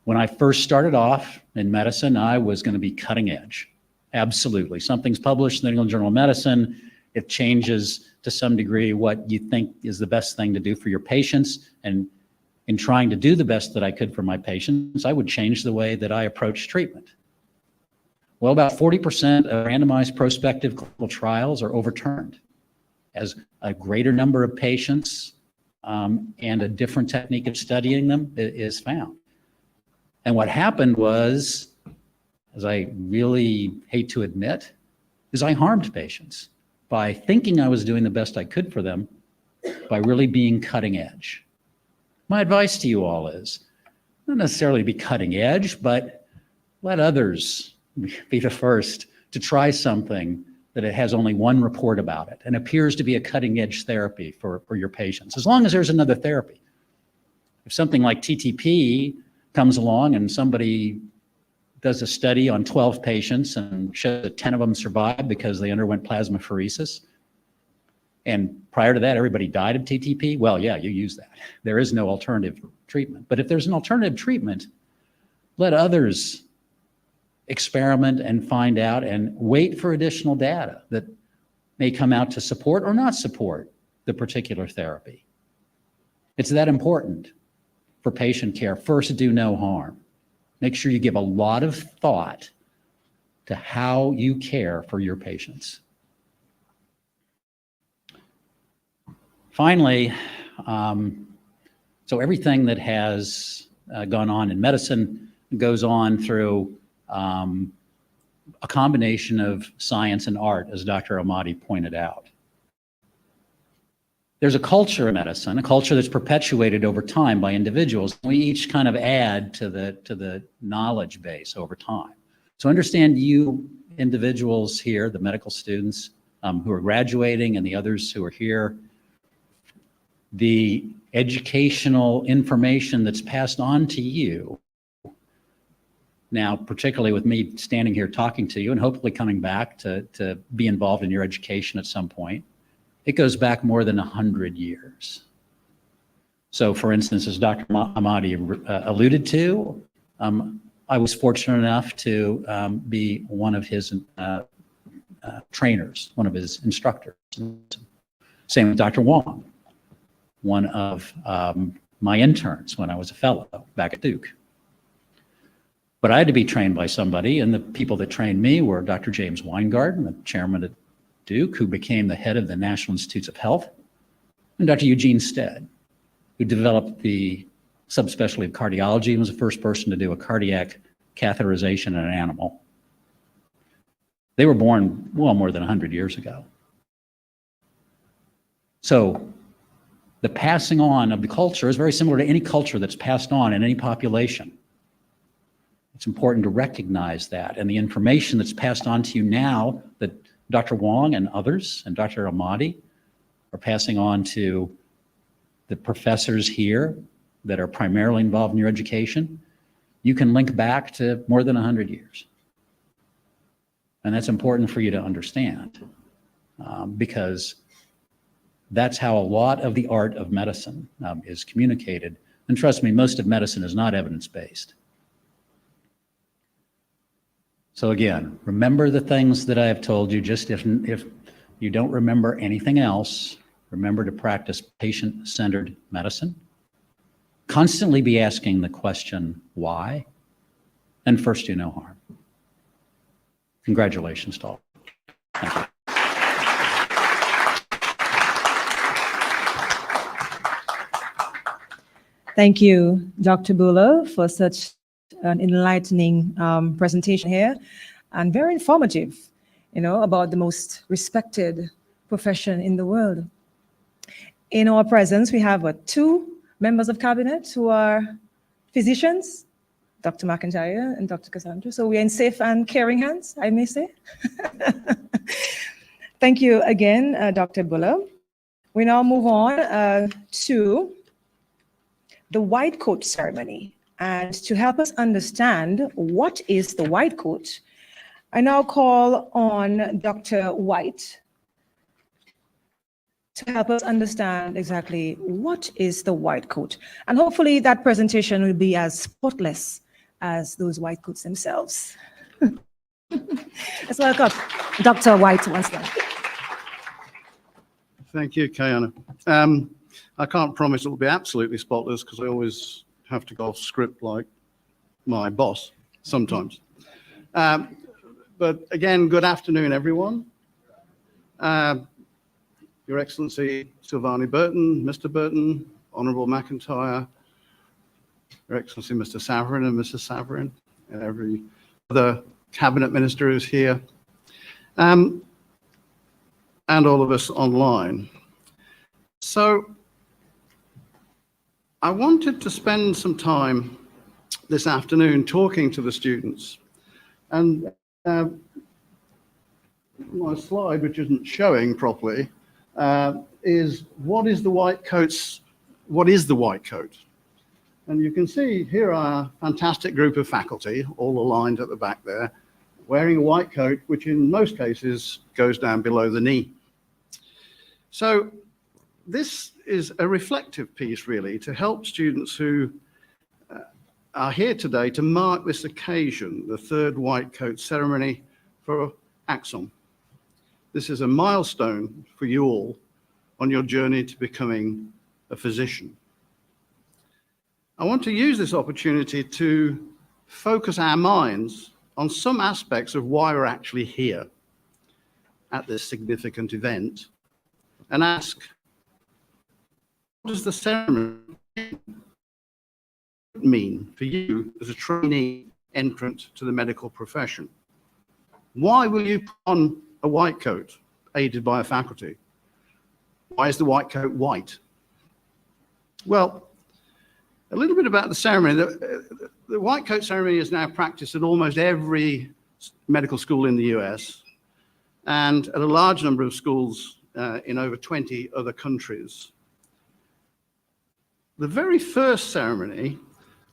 When I first started off in medicine, I was going to be cutting edge. Absolutely. Something's published in the New England Journal of Medicine. It changes to some degree what you think is the best thing to do for your patients. And in trying to do the best that I could for my patients, I would change the way that I approach treatment. Well, about 40% of randomized prospective clinical trials are overturned as a greater number of patients and a different technique of studying them is found. And what happened was, as I really hate to admit, is I harmed patients by thinking I was doing the best I could for them by really being cutting edge. My advice to you all is not necessarily be cutting edge, but let others be the first to try something that it has only one report about it and appears to be a cutting edge therapy for your patients, as long as there's another therapy. If something like TTP comes along and somebody does a study on 12 patients and shows that 10 of them survived because they underwent plasmapheresis, and prior to that, everybody died of TTP, well, yeah, you use that. There is no alternative treatment. But if there's an alternative treatment, let others experiment and find out and wait for additional data that may come out to support or not support the particular therapy. It's that important for patient care. First, do no harm. Make sure you give a lot of thought to how you care for your patients. Finally, so everything that has gone on in medicine goes on through a combination of science and art, as Dr. Ahmadi pointed out. There's a culture in medicine, a culture that's perpetuated over time by individuals. We each kind of add to the knowledge base over time. So understand you individuals here, the medical students who are graduating and the others who are here, the educational information that's passed on to you now, particularly with me standing here talking to you and hopefully coming back to be involved in your education at some point, it goes back more than 100 years. So for instance, as Dr. Ahmadi alluded to, I was fortunate enough to be one of his trainers, one of his instructors. Same with Dr. Wong, one of my interns when I was a fellow back at Duke. But I had to be trained by somebody, and the people that trained me were Dr. James Weingarten, the chairman at Duke, who became the head of the National Institutes of Health, and Dr. Eugene Stead, who developed the subspecialty of cardiology and was the first person to do a cardiac catheterization in an animal. They were born well more than 100 years ago. So the passing on of the culture is very similar to any culture that's passed on in any population. It's important to recognize that, and the information that's passed on to you now that Dr. Wong and others and Dr. Ahmadi are passing on to the professors here that are primarily involved in your education, you can link back to more than 100 years. And that's important for you to understand because that's how a lot of the art of medicine is communicated. And trust me, most of medicine is not evidence-based. So again, remember the things that I have told you. Just if you don't remember anything else, remember to practice patient-centered medicine. Constantly be asking the question, why? And first, do no harm. Congratulations to all. Thank you. Thank you, Dr. Buller, for such an enlightening presentation here and very informative, about the most respected profession in the world. In our presence, we have two members of cabinet who are physicians, Dr. McIntyre and Dr. Cassandra. So we are in safe and caring hands, I may say. Thank you again, Dr. Buller. We now move on to the white coat ceremony. And to help us understand what is the white coat, I now call on Dr. White to help us understand exactly what is the white coat. And hopefully that presentation will be as spotless as those white coats themselves. Let's welcome Dr. White once again. Thank you, Kayana. I can't promise it will be absolutely spotless because I always have to go off script like my boss sometimes. But again, good afternoon, everyone. Your Excellency Silvani Burton, Mr. Burton, Honourable McIntyre, Your Excellency Mr. Saverin and Mrs. Saverin, and every other cabinet minister who's here, and all of us online. So I wanted to spend some time this afternoon talking to the students, and my slide, which isn't showing properly, is what is the white coat? And you can see here are a fantastic group of faculty, all aligned at the back there, wearing a white coat, which in most cases goes down below the knee. So this is a reflective piece, really, to help students who are here today to mark this occasion, the third white coat ceremony for ACSOM. This is a milestone for you all on your journey to becoming a physician. I want to use this opportunity to focus our minds on some aspects of why we're actually here at this significant event and ask, what does the ceremony mean for you as a trainee entrant to the medical profession? Why will you put on a white coat aided by a faculty? Why is the white coat white? Well, a little bit about the ceremony. The white coat ceremony is now practiced at almost every medical school in the US and at a large number of schools in over 20 other countries. The very first ceremony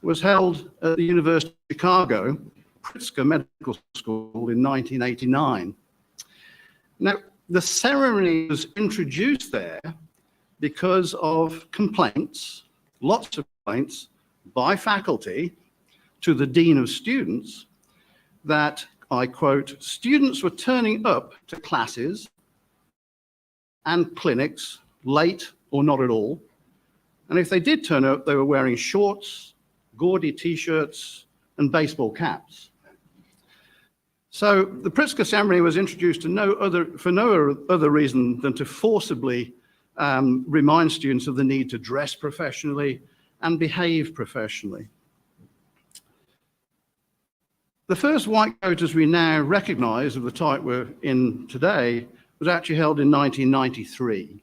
was held at the University of Chicago, Pritzker Medical School in 1989. Now, the ceremony was introduced there because of complaints, lots of complaints by faculty to the Dean of Students that, I quote, students were turning up to classes and clinics late or not at all. And if they did turn up, they were wearing shorts, gaudy t-shirts, and baseball caps. So the Pritzker ceremony was introduced for no other reason than to forcibly remind students of the need to dress professionally and behave professionally. The first white coat, as we now recognize, of the type we're in today, was actually held in 1993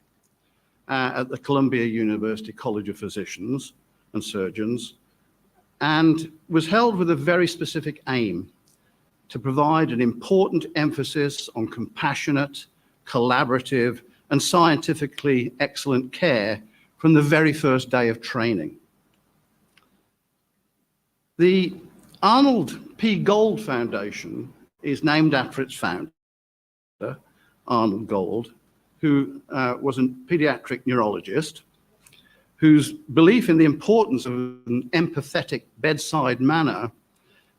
at the Columbia University College of Physicians and Surgeons, and was held with a very specific aim: to provide an important emphasis on compassionate, collaborative, and scientifically excellent care from the very first day of training. The Arnold P. Gold Foundation is named after its founder, Arnold Gold, who was a pediatric neurologist, whose belief in the importance of an empathetic bedside manner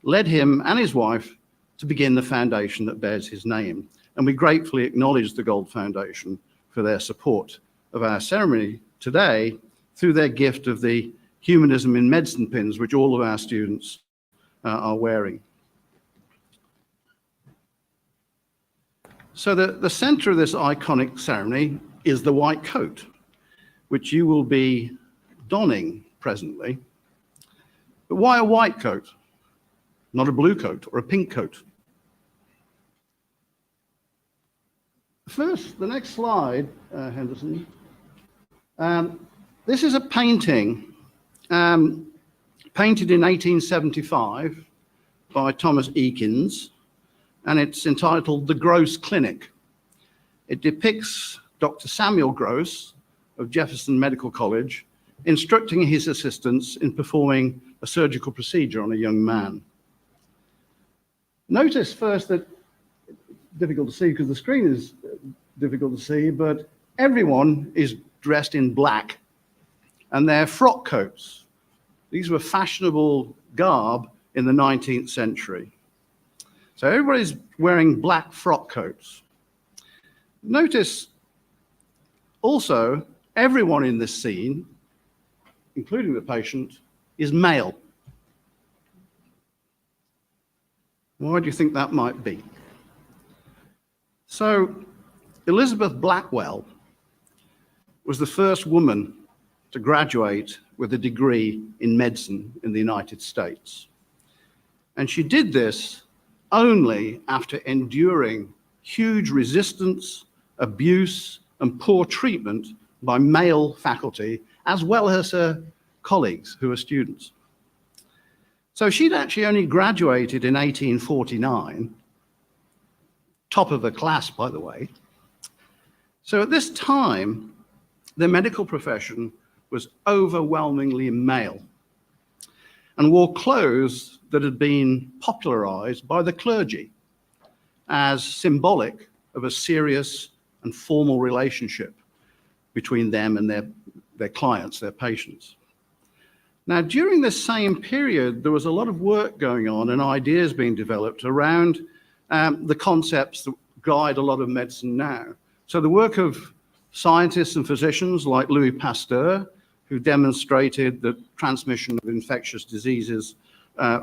led him and his wife to begin the foundation that bears his name. And we gratefully acknowledge the Gold Foundation for their support of our ceremony today through their gift of the Humanism in Medicine pins, which all of our students are wearing. So the center of this iconic ceremony is the white coat, which you will be donning presently. But why a white coat? Not a blue coat or a pink coat? First, the next slide, Henderson. This is a painting painted in 1875 by Thomas Eakins, and it's entitled The Gross Clinic. It depicts Dr. Samuel Gross of Jefferson Medical College instructing his assistants in performing a surgical procedure on a young man. Notice first that difficult to see because the screen is difficult to see, but everyone is dressed in black and they're frock coats. These were fashionable garb in the 19th century. So everybody's wearing black frock coats. Notice also everyone in this scene, including the patient, is male. Why do you think that might be? So Elizabeth Blackwell was the first woman to graduate with a degree in medicine in the United States. And she did this only after enduring huge resistance, abuse, and poor treatment by male faculty, as well as her colleagues who were students. So she'd actually only graduated in 1849, top of the class, by the way. So at this time, the medical profession was overwhelmingly male and wore clothes that had been popularized by the clergy as symbolic of a serious and formal relationship between them and their clients, their patients. Now, during this same period, there was a lot of work going on and ideas being developed around the concepts that guide a lot of medicine now. So the work of scientists and physicians like Louis Pasteur, who demonstrated the transmission of infectious diseases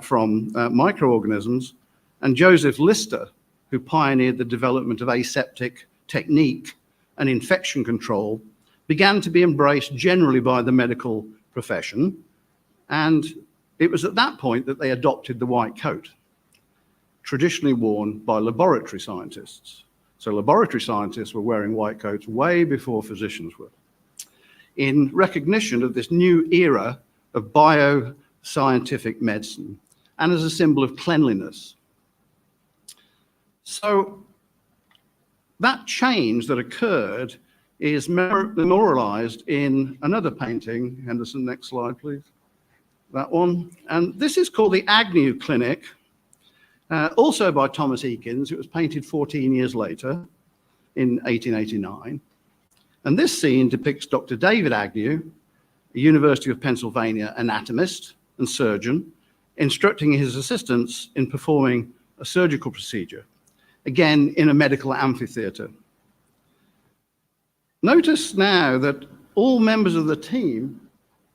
from microorganisms, and Joseph Lister, who pioneered the development of aseptic technique and infection control, began to be embraced generally by the medical profession. And it was at that point that they adopted the white coat, traditionally worn by laboratory scientists. So laboratory scientists were wearing white coats way before physicians were, in recognition of this new era of bioscientific medicine and as a symbol of cleanliness. So that change that occurred is memorialized in another painting. Henderson, next slide, please. That one. And this is called the Agnew Clinic, also by Thomas Eakins. It was painted 14 years later in 1889. And this scene depicts Dr. David Agnew, a University of Pennsylvania anatomist and surgeon, instructing his assistants in performing a surgical procedure, again in a medical amphitheater. Notice now that all members of the team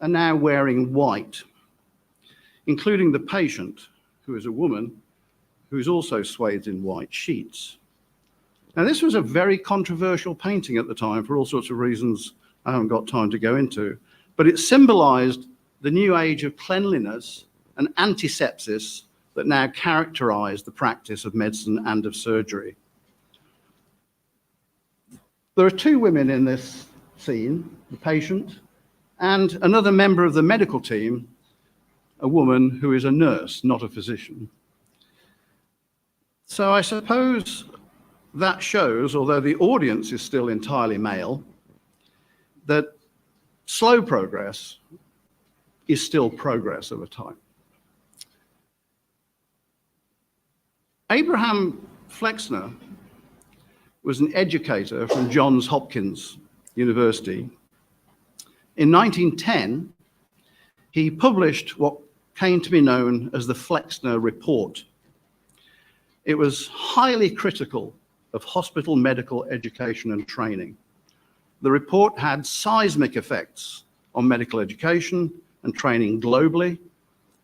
are now wearing white, including the patient, who is a woman, who is also swathed in white sheets. Now, this was a very controversial painting at the time for all sorts of reasons I haven't got time to go into, but it symbolized the new age of cleanliness and antisepsis that now characterize the practice of medicine and of surgery. There are two women in this scene, the patient and another member of the medical team, a woman who is a nurse, not a physician. So I suppose that shows, although the audience is still entirely male, that slow progress is still progress over time. Abraham Flexner was an educator from Johns Hopkins University. In 1910, he published what came to be known as the Flexner Report. It was highly critical of hospital medical education and training. The report had seismic effects on medical education and training globally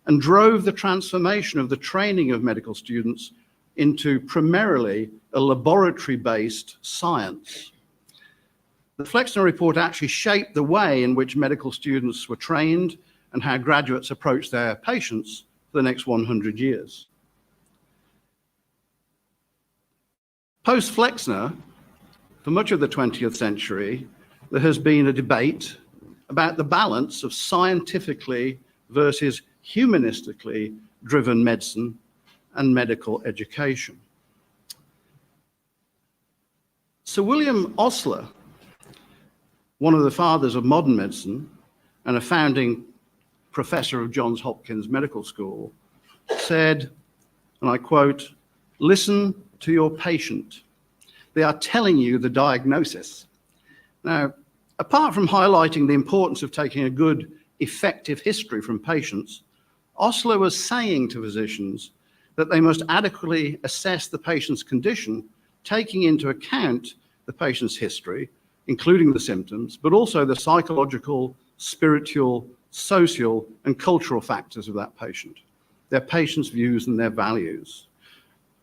and drove the transformation of the training of medical students into primarily a laboratory-based science. The Flexner Report actually shaped the way in which medical students were trained and how graduates approached their patients for the next 100 years. Post-Flexner, for much of the 20th century, there has been a debate about the balance of scientifically versus humanistically driven medicine and medical education. Sir William Osler, one of the fathers of modern medicine and a founding professor of Johns Hopkins Medical School, said, and I quote, "Listen to your patient. They are telling you the diagnosis. Now, apart from highlighting the importance of taking a good, effective history from patients, Osler was saying to physicians that they must adequately assess the patient's condition, taking into account the patient's history, including the symptoms, but also the psychological, spiritual, social, and cultural factors of that patient, their patient's views and their values.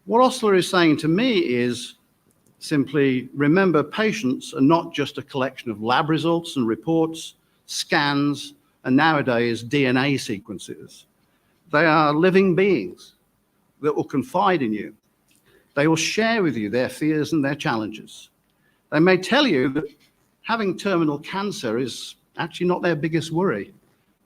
What Osler is saying to me is simply, remember, patients are not just a collection of lab results and reports, scans, and nowadays DNA sequences. They are living beings that will confide in you. They will share with you their fears and their challenges. They may tell you that having terminal cancer is actually not their biggest worry.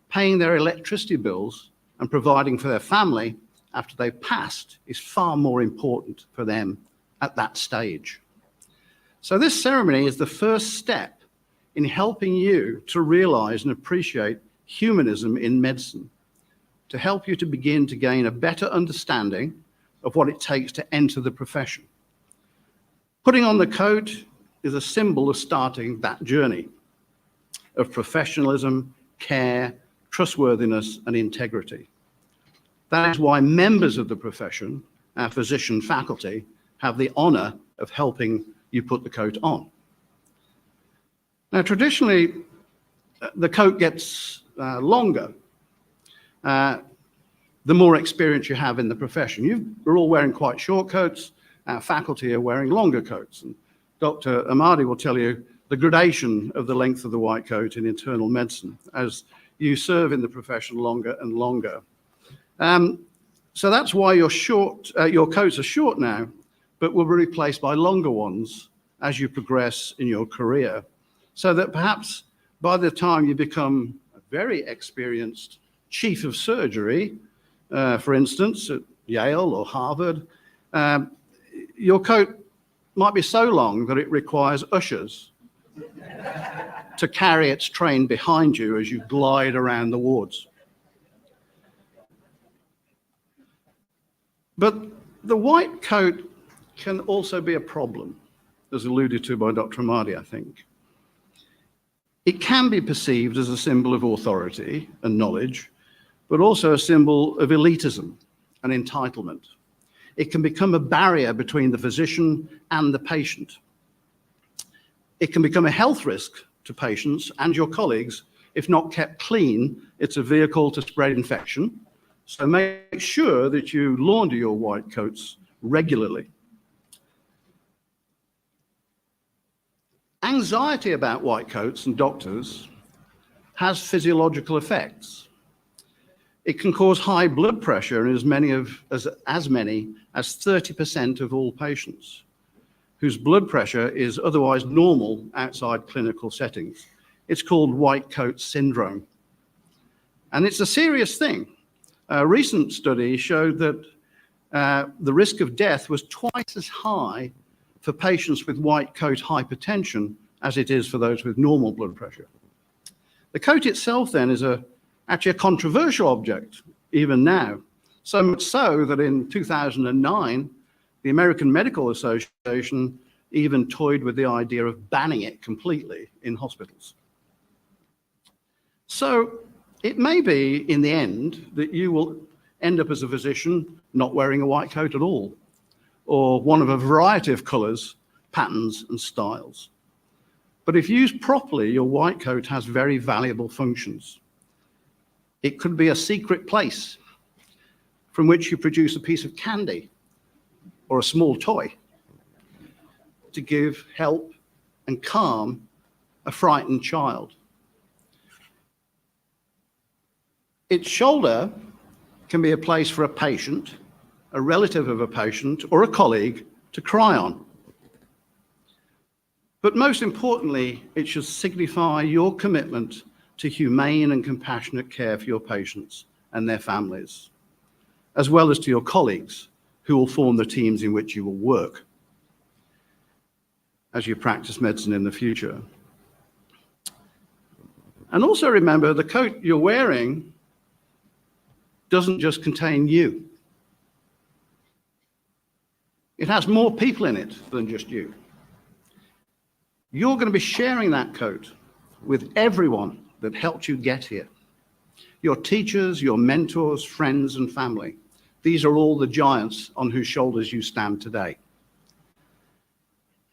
Paying their electricity bills and providing for their family after they've passed is far more important for them at that stage. So this ceremony is the first step in helping you to realize and appreciate humanism in medicine, to help you to begin to gain a better understanding of what it takes to enter the profession. Putting on the coat is a symbol of starting that journey of professionalism, care, trustworthiness, and integrity. That is why members of the profession, our physician faculty, have the honor of helping you put the coat on. Now, traditionally, the coat gets longer the more experience you have in the profession. You're all wearing quite short coats. Our faculty are wearing longer coats. And Dr. Amadi will tell you the gradation of the length of the white coat in internal medicine as you serve in the profession longer and longer. So that's why your coats are short now, but will be replaced by longer ones as you progress in your career, so that perhaps by the time you become a very experienced chief of surgery, for instance, at Yale or Harvard, your coat might be so long that it requires ushers to carry its train behind you as you glide around the wards. But the white coat can also be a problem, as alluded to by Dr. Amadi, I think. It can be perceived as a symbol of authority and knowledge, but also a symbol of elitism and entitlement. It can become a barrier between the physician and the patient. It can become a health risk to patients and your colleagues. If not kept clean, it's a vehicle to spread infection. So make sure that you launder your white coats regularly. Anxiety about white coats and doctors has physiological effects. It can cause high blood pressure in as many as 30% of all patients whose blood pressure is otherwise normal outside clinical settings. It's called white coat syndrome. And it's a serious thing. A recent study showed that the risk of death was twice as high for patients with white coat hypertension as it is for those with normal blood pressure. The coat itself then is actually a controversial object, even now. So much so that in 2009, the American Medical Association even toyed with the idea of banning it completely in hospitals. So it may be in the end that you will end up as a physician not wearing a white coat at all, or one of a variety of colors, patterns, and styles. But if used properly, your white coat has very valuable functions. It could be a secret place from which you produce a piece of candy or a small toy to give help and calm a frightened child. Its shoulder can be a place for a patient, a relative of a patient, or a colleague to cry on. But most importantly, it should signify your commitment to humane and compassionate care for your patients and their families, as well as to your colleagues who will form the teams in which you will work as you practice medicine in the future. And also remember, the coat you're wearing doesn't just contain you. It has more people in it than just you. You're going to be sharing that coat with everyone that helped you get here. Your teachers, your mentors, friends, and family. These are all the giants on whose shoulders you stand today.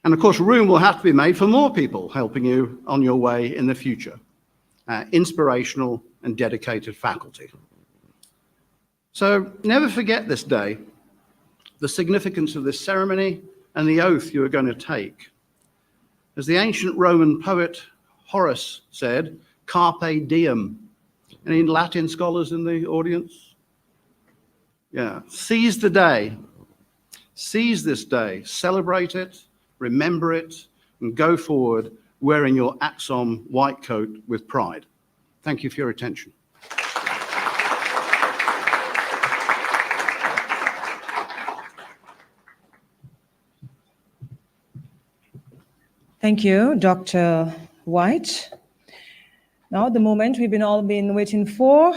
And of course, room will have to be made for more people helping you on your way in the future. Inspirational and dedicated faculty. So never forget this day, the significance of this ceremony and the oath you are going to take. As the ancient Roman poet Horace said, carpe diem. Any Latin scholars in the audience? Yeah, seize the day. Seize this day, celebrate it, remember it, and go forward wearing your ACSOM white coat with pride. Thank you for your attention. Thank you, Dr. White. Now, the moment we've all been waiting for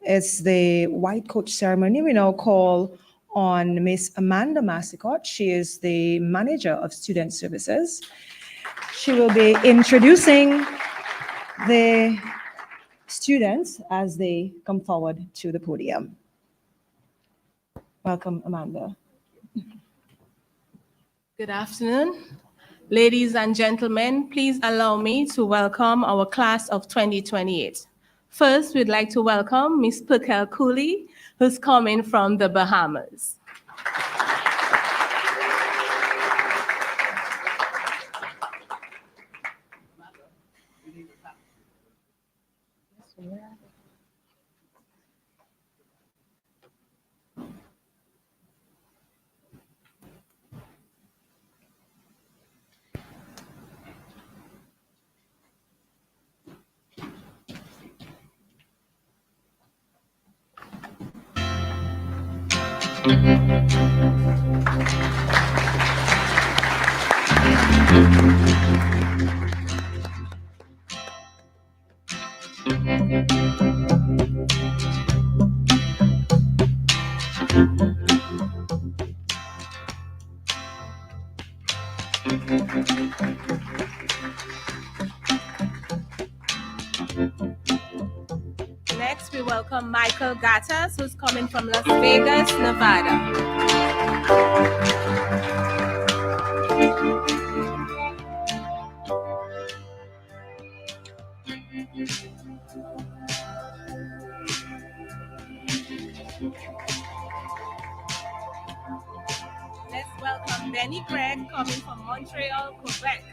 is the white coat ceremony. We now call on Miss Amanda Massicott. She is the Manager of Student Services. She will be introducing the students as they come forward to the podium. Welcome, Amanda. Good afternoon. Ladies and gentlemen, please allow me to welcome our class of 2028. First, we'd like to welcome Ms. Perkel Cooley, who's coming from the Bahamas. Next, we welcome Michael Gattas, who's coming from Las Vegas, Nevada. Let's welcome Benny Craig, coming from Montreal, Quebec.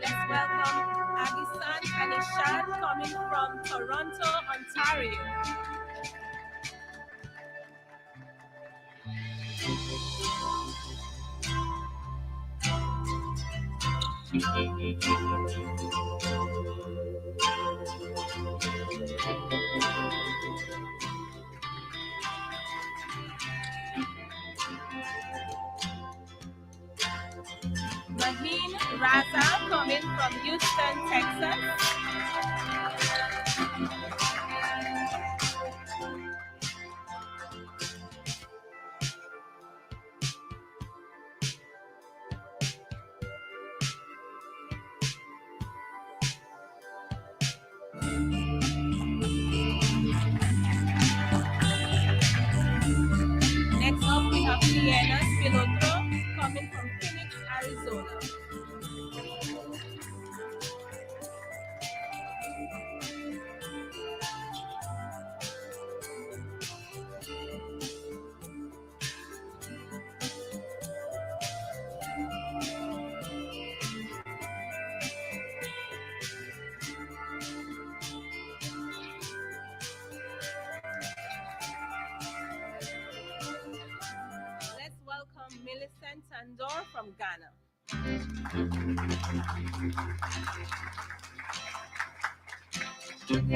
Let's welcome Abisan Kanishan, coming from Toronto, Ontario. Maheen Raza, coming from Houston, Texas. Next up, we have Sienna Spilotro, coming from Phoenix, Arizona. Let's welcome Millicent Tandor from Ghana. And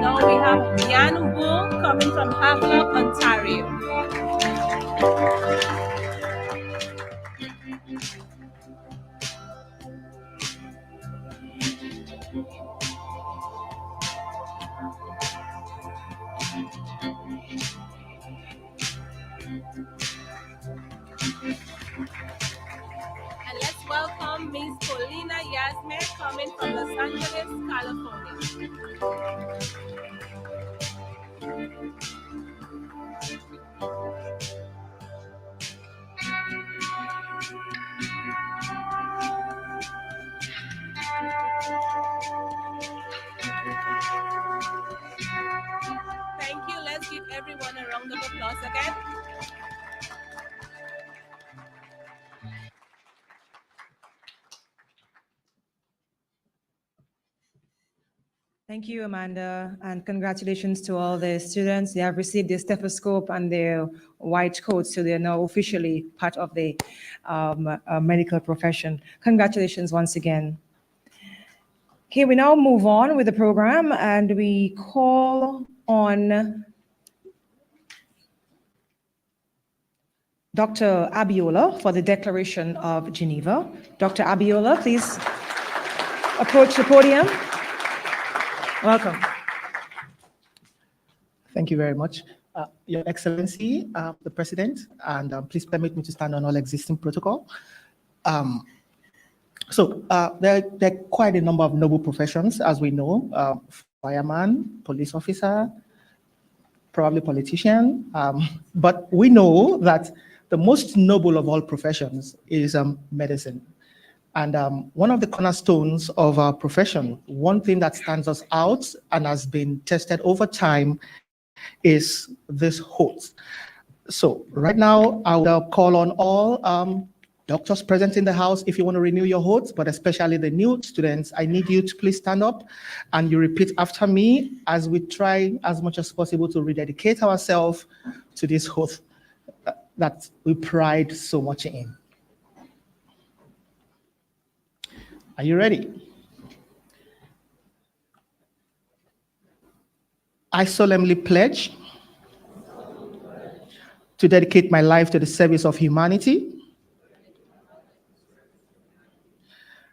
now we have Yan Wu coming from Havelock, Ontario. And let's welcome Ms. Paulina Yasmer coming from Los Angeles, California. Thank you. Let's give everyone a round of applause again. Thank you, Amanda, and congratulations to all the students. They have received their stethoscope and their white coats, so they are now officially part of the medical profession. Congratulations once again. Okay, we now move on with the program, and we call on Dr. Abiola for the Declaration of Geneva. Dr. Abiola, please approach the podium. Welcome. Thank you very much. Your Excellency, the President, and please permit me to stand on all existing protocol. There are quite a number of noble professions, as we know, fireman, police officer, probably politician, but we know that the most noble of all professions is medicine. And one of the cornerstones of our profession, one thing that stands us out and has been tested over time is this oath. So right now, I will call on all doctors present in the house if you want to renew your oath, but especially the new students, I need you to please stand up and you repeat after me as we try as much as possible to rededicate ourselves to this oath that we pride so much in. Are you ready? I solemnly pledge to dedicate my life to the service of humanity,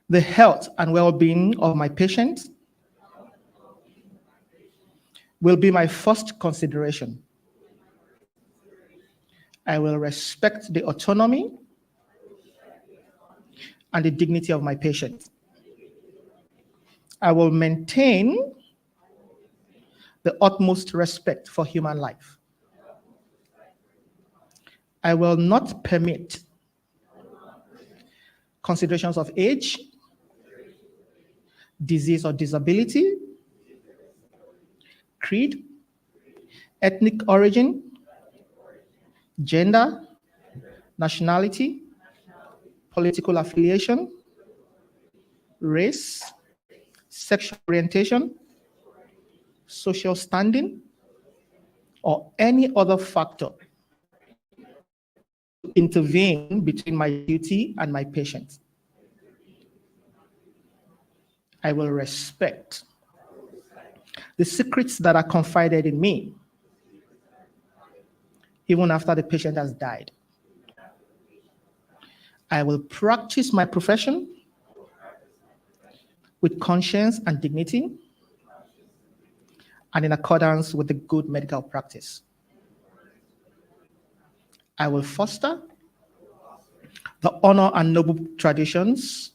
the health and well-being of my patients will be my first consideration. I will respect the autonomy and the dignity of my patients. I will maintain the utmost respect for human life. I will not permit considerations of age, disease or disability, creed, ethnic origin, gender, nationality, political affiliation, race, sexual orientation, social standing, or any other factor to intervene between my duty and my patient. I will respect the secrets that are confided in me, even after the patient has died. I will practice my profession with conscience and dignity and in accordance with the good medical practice. I will foster the honor and noble traditions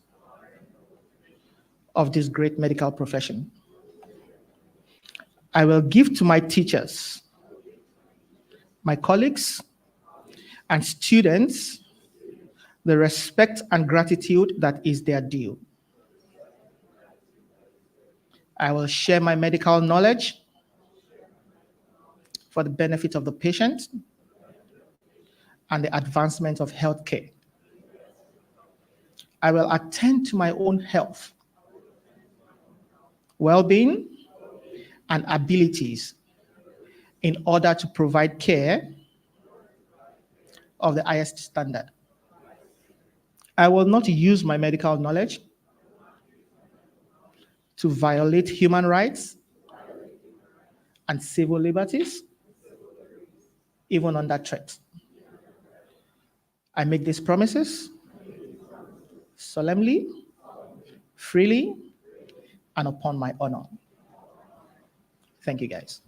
of this great medical profession. I will give to my teachers, my colleagues, and students the respect and gratitude that is their due. I will share my medical knowledge for the benefit of the patient and the advancement of healthcare. I will attend to my own health, well-being, and abilities in order to provide care of the highest standard. I will not use my medical knowledge to violate human rights and civil liberties, even under threat. I make these promises solemnly, freely, and upon my honor. Thank you, guys.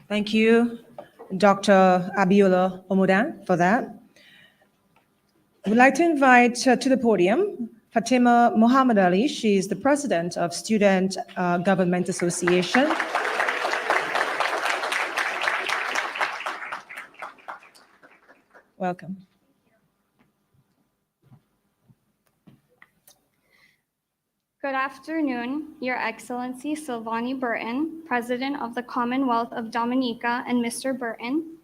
Thank you, Dr. Abiola Omodan, for that. I would like to invite to the podium Fatima Muhammad Ali. She is the president of Student Government Association. Welcome. Good afternoon, Your Excellency Silvani Burton, President of the Commonwealth of Dominica, and Mr. Burton,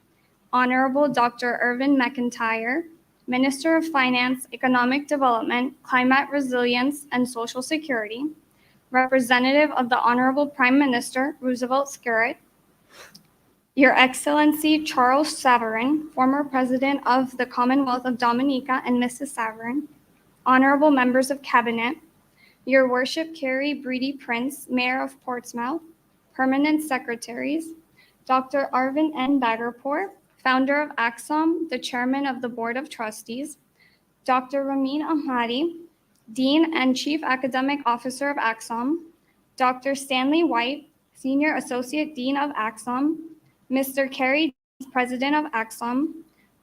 Honorable Dr. Irvin McIntyre, Minister of Finance, Economic Development, Climate Resilience, and Social Security, Representative of the Honorable Prime Minister Roosevelt Skerrit, Your Excellency Charles Savarin, former President of the Commonwealth of Dominica, and Mrs. Savarin, Honorable Members of Cabinet, Your Worship Carrie Breedy Prince, Mayor of Portsmouth, Permanent Secretaries, Dr. Arvind N. Bagarpour, Founder of ACSOM, the Chairman of the Board of Trustees, Dr. Ramin Ahmadi, Dean and Chief Academic Officer of ACSOM, Dr. Stanley White, Senior Associate Dean of ACSOM, Mr. Kerry, President of ACSOM,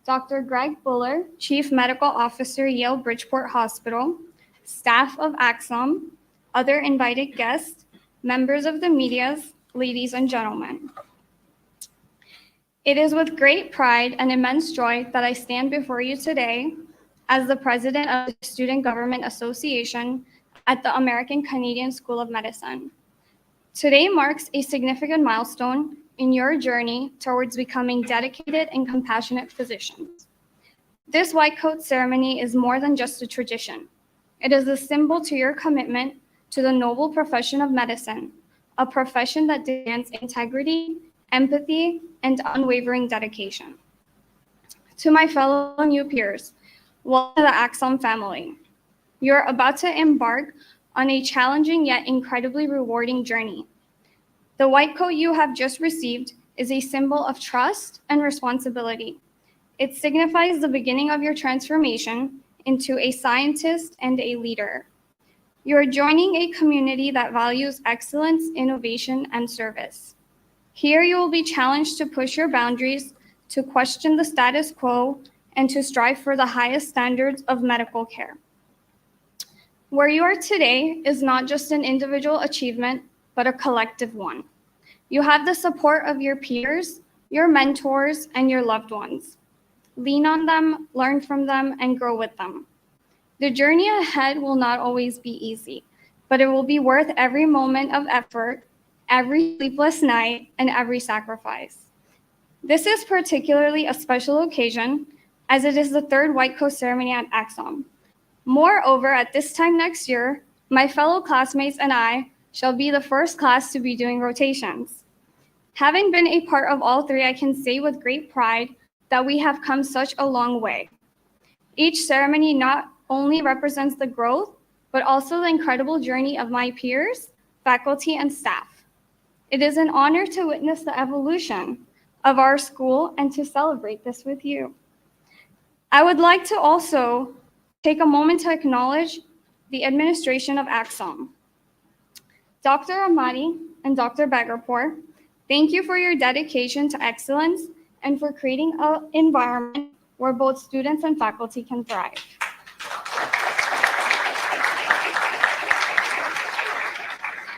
Dr. Greg Buller, Chief Medical Officer, Yale Bridgeport Hospital, staff of ACSOM, other invited guests, members of the media, ladies and gentlemen. It is with great pride and immense joy that I stand before you today as the president of the Student Government Association at the American Canadian School of Medicine. Today marks a significant milestone in your journey towards becoming dedicated and compassionate physicians. This white coat ceremony is more than just a tradition. It is a symbol to your commitment to the noble profession of medicine, a profession that demands integrity, empathy, and unwavering dedication. To my fellow new peers, welcome to the ACSOM family. You're about to embark on a challenging yet incredibly rewarding journey. The white coat you have just received is a symbol of trust and responsibility. It signifies the beginning of your transformation into a scientist and a leader. You're joining a community that values excellence, innovation, and service. Here you will be challenged to push your boundaries, to question the status quo, and to strive for the highest standards of medical care. Where you are today is not just an individual achievement, but a collective one. You have the support of your peers, your mentors, and your loved ones. Lean on them, learn from them, and grow with them. The journey ahead will not always be easy, but it will be worth every moment of effort, every sleepless night, and every sacrifice. This is particularly a special occasion as it is the third white coat ceremony at ACSOM. Moreover, at this time next year, my fellow classmates and I shall be the first class to be doing rotations. Having been a part of all three, I can say with great pride that we have come such a long way. Each ceremony not only represents the growth, but also the incredible journey of my peers, faculty, and staff. It is an honor to witness the evolution of our school and to celebrate this with you. I would like to also take a moment to acknowledge the administration of ACSOM. Dr. Ahmadi and Dr. Bagarpour, thank you for your dedication to excellence and for creating an environment where both students and faculty can thrive.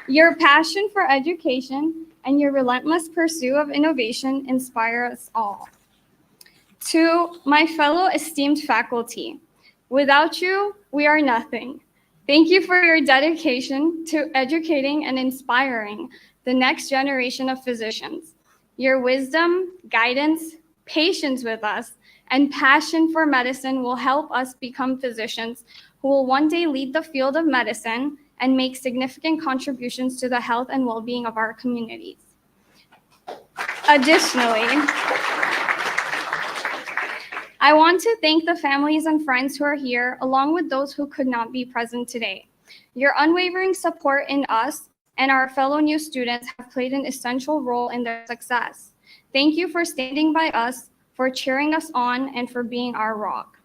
Your passion for education and your relentless pursuit of innovation inspire us all. To my fellow esteemed faculty, without you, we are nothing. Thank you for your dedication to educating and inspiring the next generation of physicians. Your wisdom, guidance, patience with us, and passion for medicine will help us become physicians who will one day lead the field of medicine and make significant contributions to the health and well-being of our communities. Additionally, I want to thank the families and friends who are here, along with those who could not be present today. Your unwavering support in us and our fellow new students have played an essential role in their success. Thank you for standing by us, for cheering us on, and for being our rock.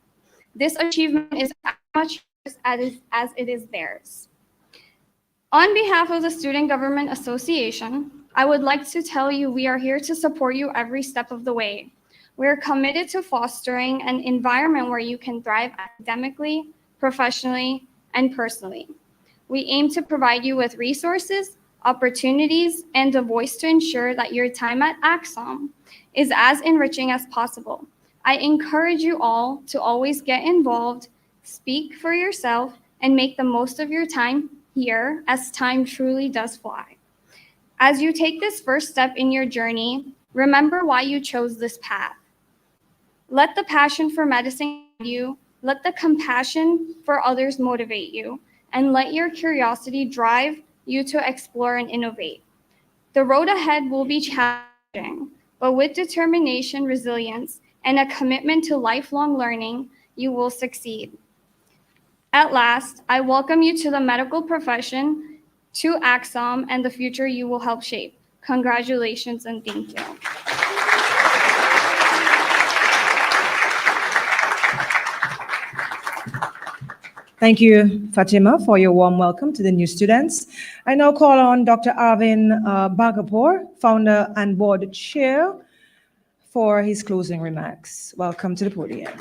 This achievement is as much as it is theirs. On behalf of the Student Government Association, I would like to tell you we are here to support you every step of the way. We're committed to fostering an environment where you can thrive academically, professionally, and personally. We aim to provide you with resources, opportunities, and a voice to ensure that your time at ACSOM is as enriching as possible. I encourage you all to always get involved, speak for yourself, and make the most of your time here, as time truly does fly. As you take this first step in your journey, remember why you chose this path. Let the passion for medicine guide you, let the compassion for others motivate you, and let your curiosity drive you to explore and innovate. The road ahead will be challenging, but with determination, resilience, and a commitment to lifelong learning, you will succeed. At last, I welcome you to the medical profession, to ACSOM, and the future you will help shape. Congratulations and thank you. Thank you, Fatima, for your warm welcome to the new students. I now call on Dr. Arvind Bhagapur, founder and board chair, for his closing remarks. Welcome to the podium.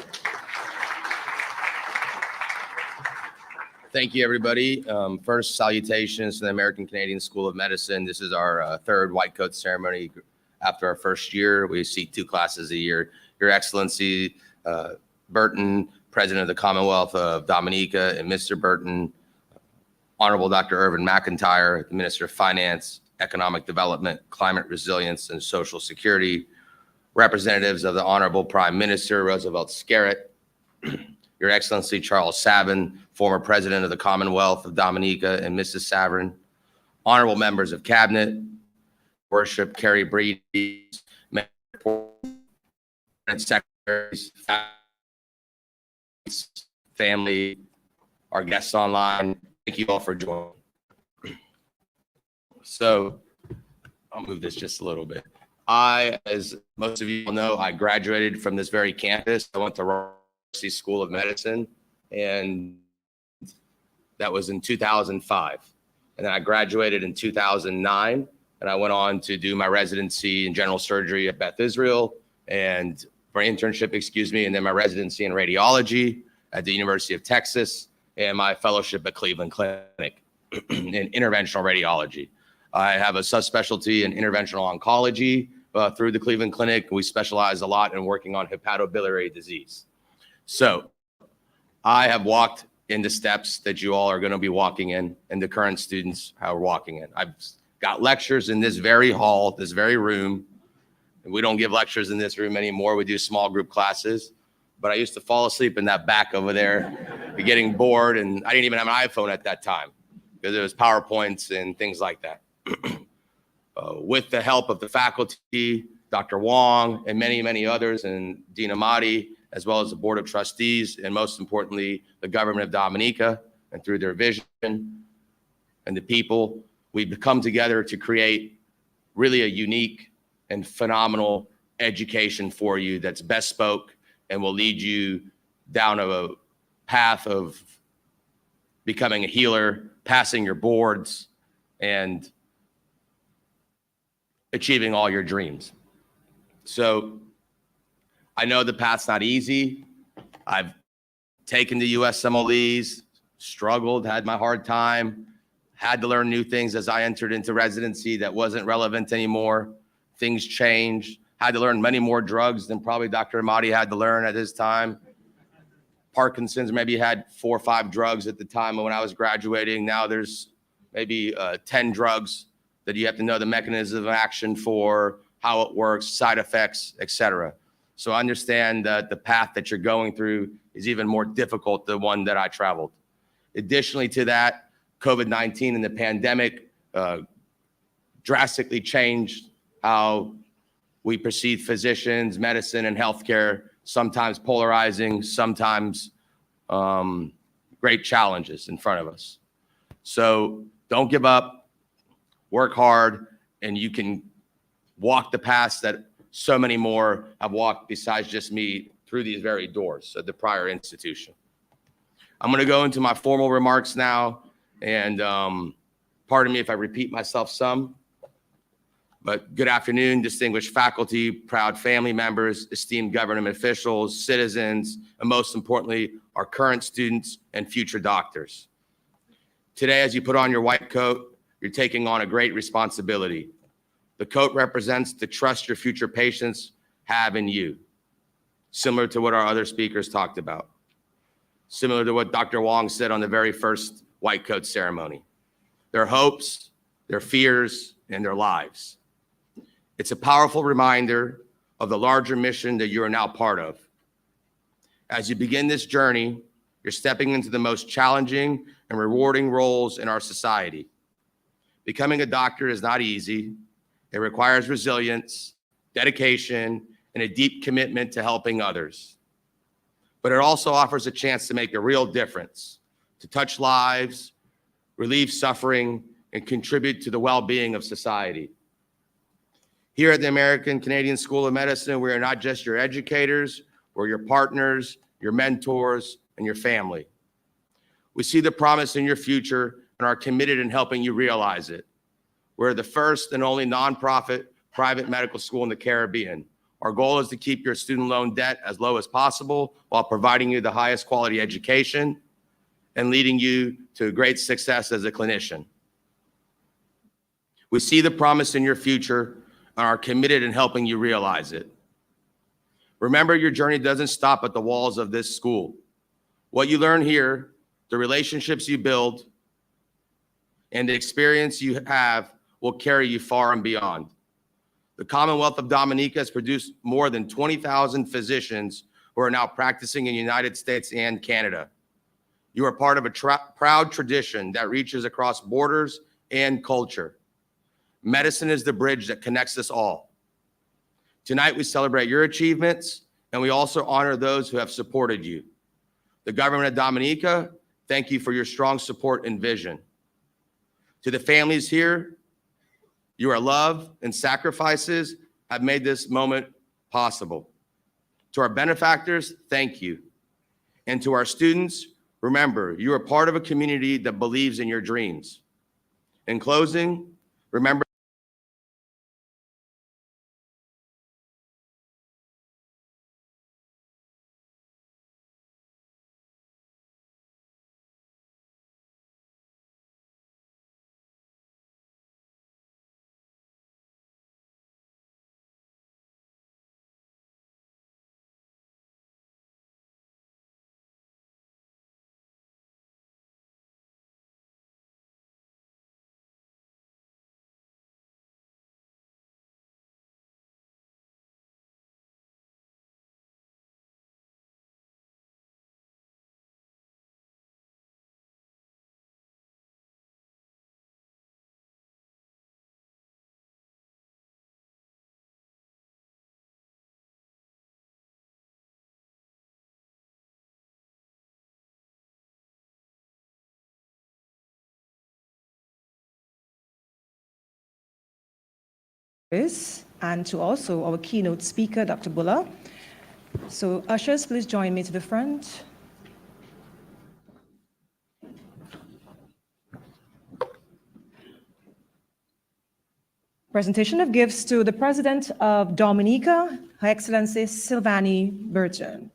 Thank you, everybody. First, salutations to the American Canadian School of Medicine. This is our third white coat ceremony. After our first year, we seat 2 classes a year. Your Excellency, Burton, President of the Commonwealth of Dominica, and Mr. Burton, Honorable Dr. Irvin McIntyre, the Minister of Finance, Economic Development, Climate Resilience, and Social Security, representatives of the Honorable Prime Minister Roosevelt Skerrit, Your Excellency Charles Savin, former President of the Commonwealth of Dominica, and Mrs. Savin, honorable members of Cabinet, Worship Carrie Breedy, secretaries, family, our guests online. Thank you all for joining. So I'll move this just a little bit. As most of you know, I graduated from this very campus. I went to University School of Medicine, and that was in 2005. And then I graduated in 2009, and I went on to do my residency in general surgery at Beth Israel, and for internship, and then my residency in radiology at the University of Texas, and my fellowship at Cleveland Clinic in interventional radiology. I have a subspecialty in interventional oncology through the Cleveland Clinic. We specialize a lot in working on hepatobiliary disease. So I have walked into steps that you all are going to be walking in, and the current students are walking in. I've got lectures in this very hall, this very room. We don't give lectures in this room anymore. We do small group classes. But I used to fall asleep in that back over there, getting bored, and I didn't even have an iPhone at that time because it was PowerPoints and things like that. With the help of the faculty, Dr. Wong, and many, many others, and Dean Amati, as well as the Board of Trustees, and most importantly, the government of Dominica, and through their vision and the people, we've come together to create really a unique and phenomenal education for you that's bespoke and will lead you down a path of becoming a healer, passing your boards, and achieving all your dreams. So I know the path's not easy. I've taken the USMLEs, struggled, had my hard time, had to learn new things as I entered into residency that wasn't relevant anymore. Things changed. Had to learn many more drugs than probably Dr. Amati had to learn at his time. Parkinson's maybe had 4 or 5 drugs at the time when I was graduating. Now there's maybe 10 drugs that you have to know the mechanism of action for, how it works, side effects, etc. So understand that the path that you're going through is even more difficult than one that I traveled. Additionally to that, COVID-19 and the pandemic drastically changed how we perceive physicians, medicine, and healthcare, sometimes polarizing, sometimes great challenges in front of us. So don't give up, work hard, and you can walk the paths that so many more have walked besides just me through these very doors of the prior institution. I'm going to go into my formal remarks now, and pardon me if I repeat myself some, but good afternoon, distinguished faculty, proud family members, esteemed government officials, citizens, and most importantly, our current students and future doctors. Today, as you put on your white coat, you're taking on a great responsibility. The coat represents the trust your future patients have in you, similar to what our other speakers talked about, similar to what Dr. Wong said on the very first white coat ceremony. Their hopes, their fears, and their lives. It's a powerful reminder of the larger mission that you are now part of. As you begin this journey, you're stepping into the most challenging and rewarding roles in our society. Becoming a doctor is not easy. It requires resilience, dedication, and a deep commitment to helping others. But it also offers a chance to make a real difference, to touch lives, relieve suffering, and contribute to the well-being of society. Here at the American Canadian School of Medicine, we are not just your educators, we're your partners, your mentors, and your family. We see the promise in your future and are committed in helping you realize it. We're the first and only nonprofit private medical school in the Caribbean. Our goal is to keep your student loan debt as low as possible while providing you the highest quality education and leading you to great success as a clinician. We see the promise in your future and are committed in helping you realize it. Remember, your journey doesn't stop at the walls of this school. What you learn here, the relationships you build, and the experience you have will carry you far and beyond. The Commonwealth of Dominica has produced more than 20,000 physicians who are now practicing in the United States and Canada. You are part of a proud tradition that reaches across borders and culture. Medicine is the bridge that connects us all. Tonight, we celebrate your achievements, and we also honor those who have supported you. The government of Dominica, thank you for your strong support and vision. To the families here, your love and sacrifices have made this moment possible. To our benefactors, thank you. And to our students, remember, you are part of a community that believes in your dreams. In closing, remember, and to also our keynote speaker, Dr. Buller. So ushers, please join me to the front. Presentation of gifts to the President of Dominica, Her Excellency Silvani Burton.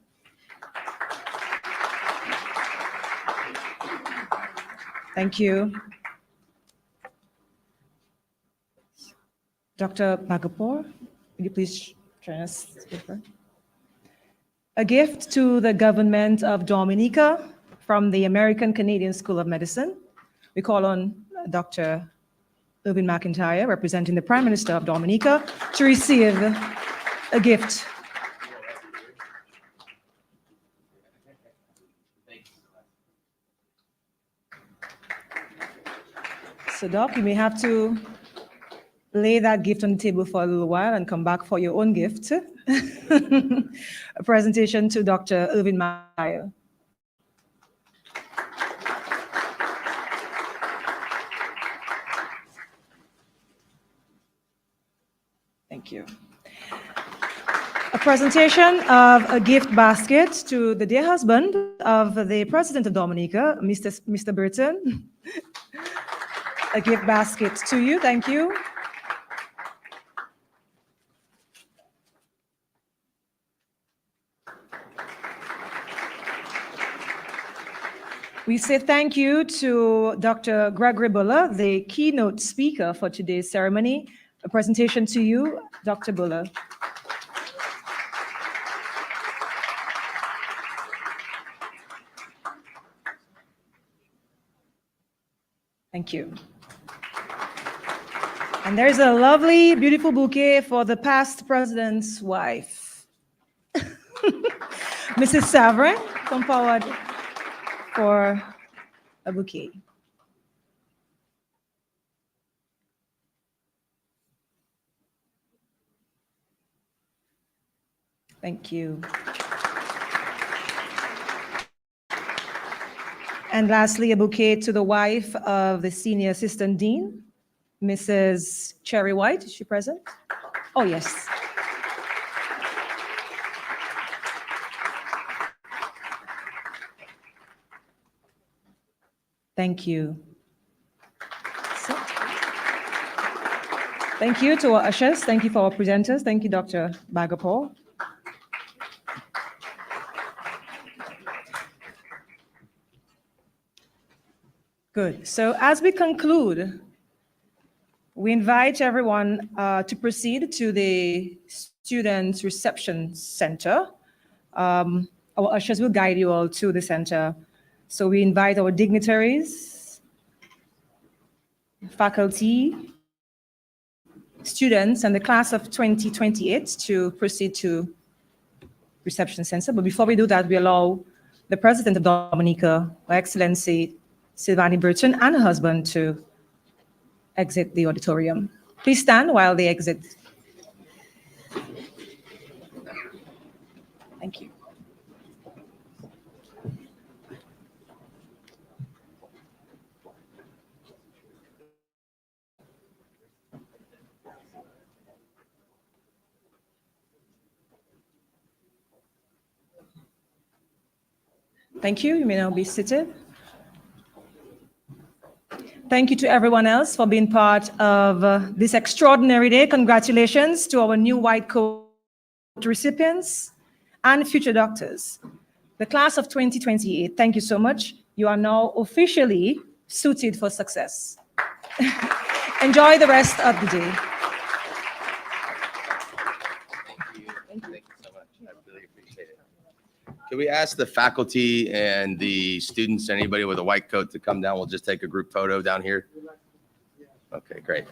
Thank you. Dr. Bhagapur, will you please join us? A gift to the government of Dominica from the American Canadian School of Medicine. We call on Dr. Irvin McIntyre, representing the Prime Minister of Dominica, to receive a gift. So, Doc, you may have to lay that gift on the table for a little while and come back for your own gift. A presentation to Dr. Irvin McIntyre. Thank you. A presentation of a gift basket to the dear husband of the President of Dominica, Mr. Burton. A gift basket to you. Thank you. We say thank you to Dr. Gregory Buller, the keynote speaker for today's ceremony. A presentation to you, Dr. Buller. Thank you. And there's a lovely, beautiful bouquet for the past president's wife. Mrs. Savrin, come forward for a bouquet. Thank you. And lastly, a bouquet to the wife of the Senior Assistant Dean, Mrs. Cherry White. Is she present? Oh, yes. Thank you. So, thank you to our ushers. Thank you for our presenters. Thank you, Dr. Bagapore. Good. So as we conclude, we invite everyone to proceed to the Students Reception Center. Our ushers will guide you all to the center. So we invite our dignitaries, faculty, students, and the class of 2028 to proceed to Reception Center. But before we do that, we allow the President of Dominica, Her Excellency Sylvanie Burton, and her husband to exit the auditorium. Please stand while they exit. Thank you. Thank you. You may now be seated. Thank you to everyone else for being part of this extraordinary day. Congratulations to our new white coat recipients and future doctors. The class of 2028, thank you so much. You are now officially suited for success. Enjoy the rest of the day. Thank you so much. I really appreciate it. Can we ask the faculty and the students, anybody with a white coat, to come down? We'll just take a group photo down here. Okay, great.